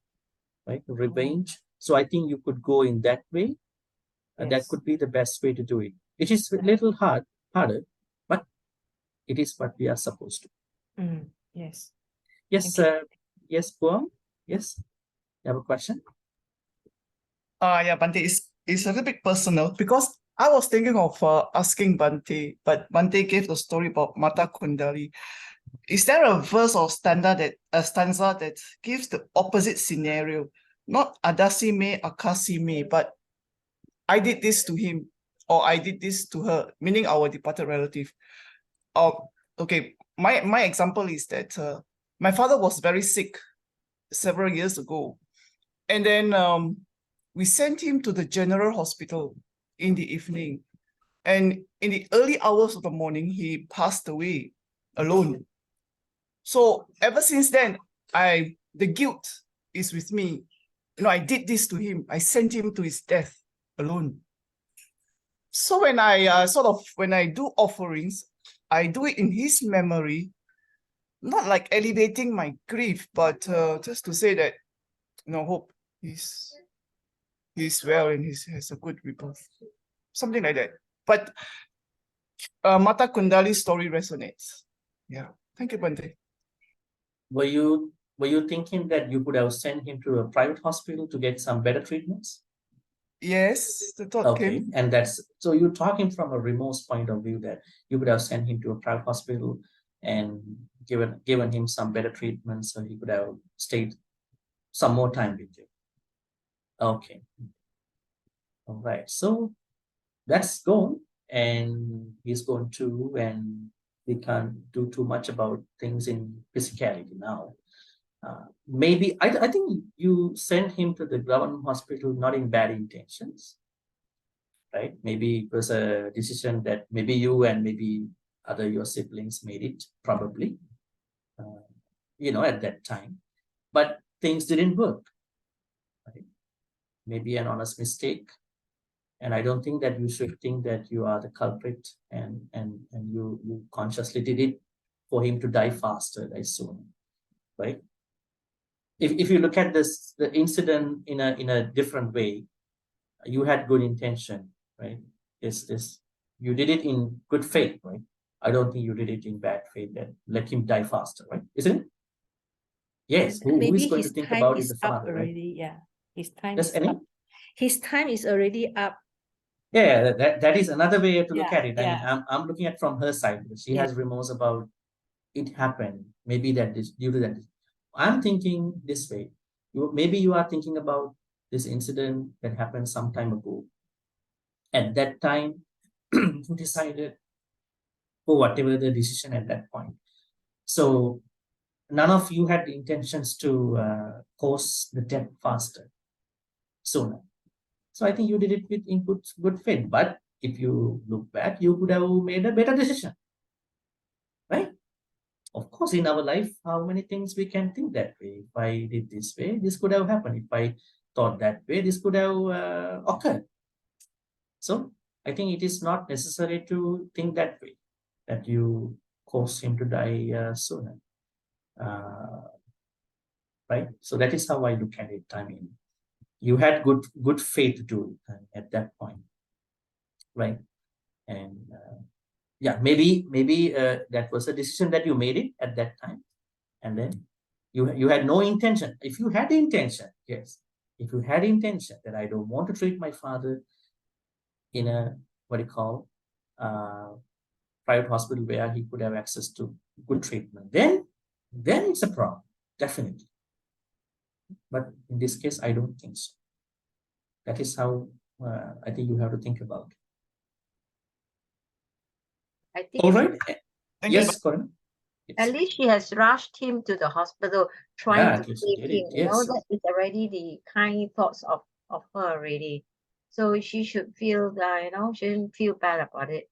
right? Revenge. So I think you could go in that way. That could be the best way to do it. It is a little harder, but it is what we are supposed to. Yes. Yes, yes, Guam. Yes, you have a question? Yeah, Bhante, it's a little bit personal because I was thinking of asking Bhante, but Bhante gave the story about Matta Kundali. Is there a verse or stanza that gives the opposite scenario? Not adasi me, akasi me, but I did this to him, or I did this to her, meaning our departed relative. Okay, my example is that my father was very sick several years ago. And then we sent him to the general hospital in the evening. And in the early hours of the morning, he passed away alone. So ever since then, the guilt is with me. You know, I did this to him. I sent him to his death alone. So when I when I do offerings, I do it in his memory, not like elevating my grief, but just to say that, you know, hope he's well and he has a good rebirth, something like that. But Mata Kundali's story resonates. Yeah, thank you, Bhante. Were you thinking that you could have sent him to a private hospital to get some better treatments? Yes, the thought Okay, came. and so you're talking from a remorse point of view that you could have sent him to a private hospital and given him some better treatment so he could have stayed some more time with you. Okay. All right. So that's gone, and he's gone too, and we can't do too much about things in physicality now. Maybe I think you sent him to the government hospital not in bad intentions, right? Maybe it was a decision that maybe you and maybe your siblings made it, probably, you know, at that time, but things didn't work, right? Maybe an honest mistake. And I don't think that you should think that you are the culprit and you consciously did it for him to die faster, die soon, right? If you look at the incident in a different way, you had good intention, right? You did it in good faith, right? I don't think you did it in bad faith that let him die faster, right? Isn't it? Yes. Who is going to think about it? The father, right? Yeah, his time Just is any? up. His time is already up. Yeah, that is another way to look at it. I mean, Yeah. I'm looking at from her side. She has remorse about it happened. Maybe that is due to that. I'm thinking this way. Maybe you are thinking about this incident that happened some time ago. At that time, you decided for whatever the decision at that point. So none of you had the intentions to cause the death faster, sooner. So I think you did it in good faith. But if you look back, you could have made a better decision, right? Of course, in our life, how many things we can think that way? If I did this way, this could have happened. If I thought that way, this could have occurred. So I think it is not necessary to think that way, that you cause him to die sooner. Right? So that is how I look at it. I mean, you had good faith to do it at that point, right? And yeah, maybe that was a decision that you made it at that time, and then you had no intention. If you had intention, yes, if you had intention that I don't want to treat my father in a private hospital where he could have access to good treatment, then it's a problem, definitely. But in this case, I don't think so. That is how I think you have to think about it. I think All right. Yes, Corinne. at least she has rushed him to the hospital, trying to save him. You know, Yes. that is already the kind thoughts of her already. So she should feel that, you know, she shouldn't feel bad about it.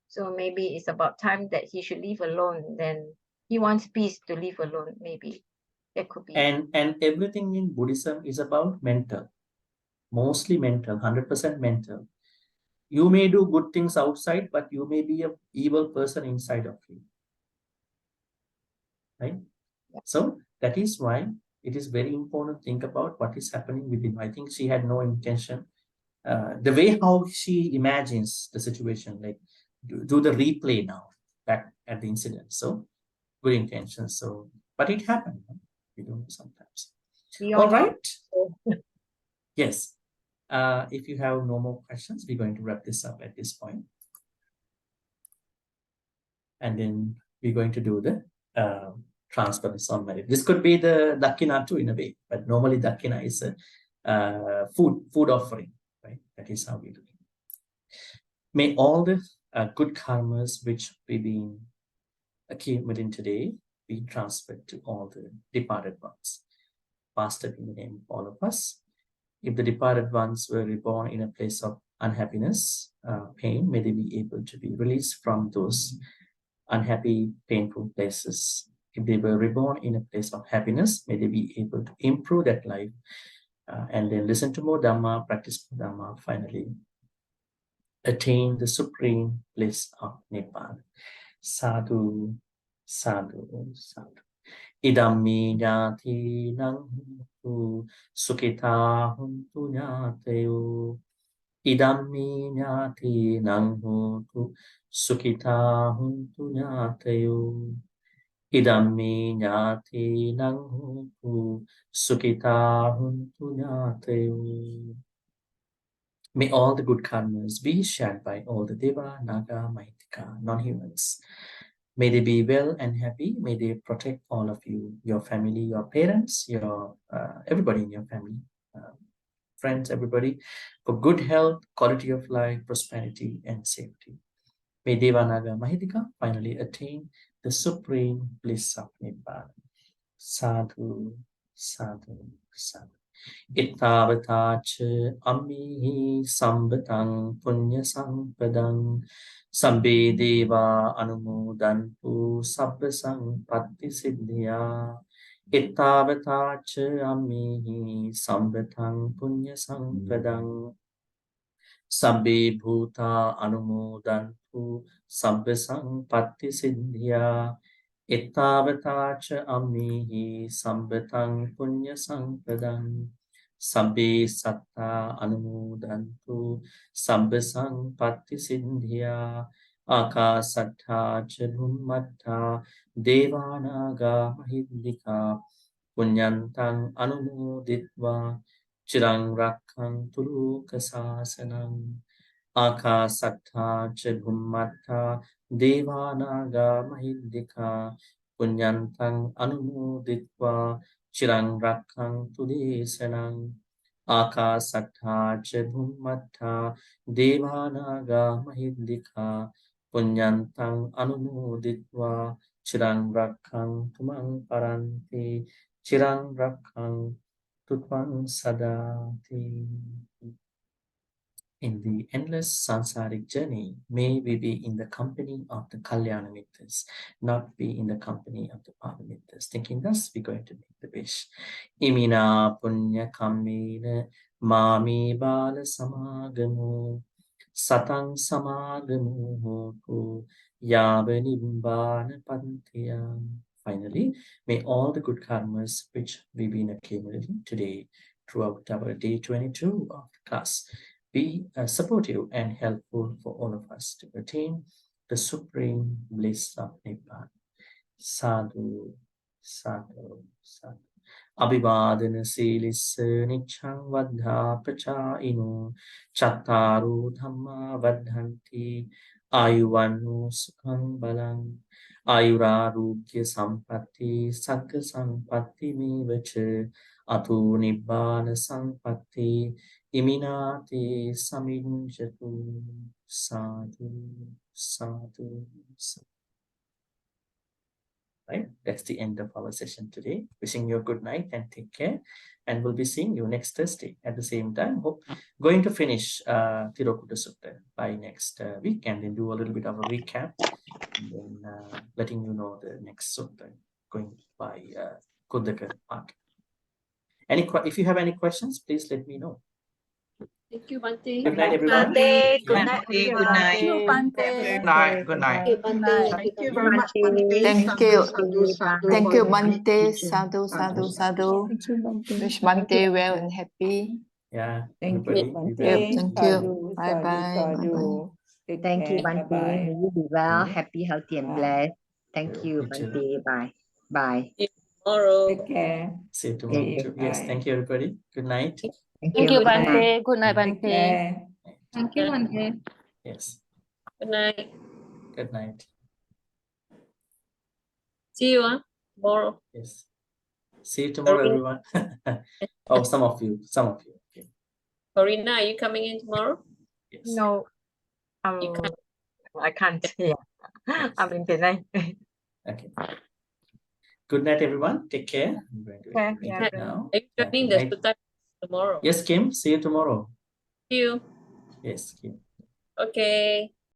So maybe it's about time that he should leave alone. Then he wants peace to live alone. Maybe that could be. And everything in Buddhism is about mental, mostly mental, 100% mental. You may do good things outside, but you may be an evil person inside of you, right? So that is why it is very important to think about what is happening within. I think she had no intention. The way how she imagines the situation, like do the replay now back at the incident. So good intentions. So, but it happened. We don't know sometimes. All right. Yes. If you have no more questions, we're going to wrap this up at this point. And then we're going to do the transference on merit. This could be the dakina too in a way, but normally dakina is a food offering, right? That is how we do it. May all the good karmas which we've been accumulating today be transferred to all the departed ones. Master, in the name of all of us. If the departed ones were reborn in a place of unhappiness, pain, may they be able to be released from those unhappy, painful places. If they were reborn in a place of happiness, may they be able to improve that life and then listen to more Dhamma, practice more Dhamma, finally attain the supreme bliss of Nibbana. Sadhu, sadhu, sadhu. Idammi jnati nang tu sukita huntu jnatayo. Idammi jnati nang tu sukita huntu jnatayo. Idammi jnati nang tu sukita huntu jnatayo. May all the good karmas be shared by all the Deva, Naga, Maitika, non-humans. May they be well and happy. May they protect all of you, your family, your parents, your everybody in your family, friends, everybody, for good health, quality of life, prosperity, and safety. May Deva, Naga, Mahitika finally attain the supreme bliss of Nibbana. Sadhu, sadhu, sadhu. Ittavatacha ammihi sambatang punya sampadang sambe deva anumodantu sabba sampatti siddhya. Ittavatacha ammihi sambatang punya sampadang sabbe bhuta anumodantu sabba sampatti siddhya. Ittavatacha ammihi sambatang punya sampadang sabbe satta anumodantu sabba sampatti siddhya. Akasattha cha bhummatta devanaga mahiddhika punyantang anumoditva chirang rakkhantु lokasasanam. Akasattha cha bhummatta devanaga mahiddhika punyantang anumoditva chirang rakkhantु desanam. Akasattha cha bhummatta devanaga mahiddhika punyantang anumoditva chirang rakkhantु mang paranti chirang rakkhanttu tvang sadati. In the endless sansaric journey, may we be in the company of the Kalyana Mittas, not be in the company of the Pavamittas. Thinking thus, we're going to make the wish. Imina punya kammena mami bala samagamu satang samagamu hotu yava nibbana pantiyam. Finally, may all the good karmas which we've been accumulating today throughout our day 22 of class be supportive and helpful for all of us to attain the supreme bliss of Nibbana. Sadhu, sadhu, sadhu. Abhivadana silissa nichang vadha pachainu chattaru dhamma vadhanti ayuvanu sukhang balang ayurarugya sampatti sakka sampatti mevacha atu nibbana sampatti iminati saminjatu. Sadhu, sadhu, sadhu. Right? That's the end of our session today. Wishing you a good night and take care. And we'll be seeing you next Thursday at the same time. Hope going to finish Tirokuḍḍa Sutta by next week and then do a little bit of a recap and then letting you know the next sutta going by Kuddaka part. If you have any questions, please let me know. Thank you, Bhante. Good night, everyone. Bhante, good Yeah. night. Good night. Thank you, Bhante. Good night. Good night. Thank you very much, Bhante. Thank you. Sadhu, sadhu, Thank you, for your Bhante. teaching. Sadhu, sadhu, sadhu. Thank you, Bhante. Wish Bhante well and happy. Yeah. Thank you, Everybody, be Bhante. well. Thank you. Sadhu, Bye sadhu, bye. Bye bye. sadhu. Take Thank you, care. Bhante. Bye-bye. May you be well, Mhm. happy, healthy, and Bye. blessed. Thank you, You too. Bhante. Bye. Bye. See you tomorrow. Take care. See you tomorrow See you. too. Yes. Bye. Thank you, everybody. Good night. Thank Thank you. you, Good night. Bhante. Good night, Take Bhante. care. Thank you, Bhante. Yes. Good night. Good night. See you tomorrow. Yes. See you tomorrow, Corina, everyone. Oh, some of you. Okay. Corina, are you coming in tomorrow? Yes. No. I can't. Yeah. I'm in Penang. Okay. Good night, everyone. Take care. I'm going to Okay, end yeah, it good. now. Are you Yeah, joining good the night. Sutta tomorrow? Yes, Kim. See you tomorrow. See you. Yes, Kim. Okay.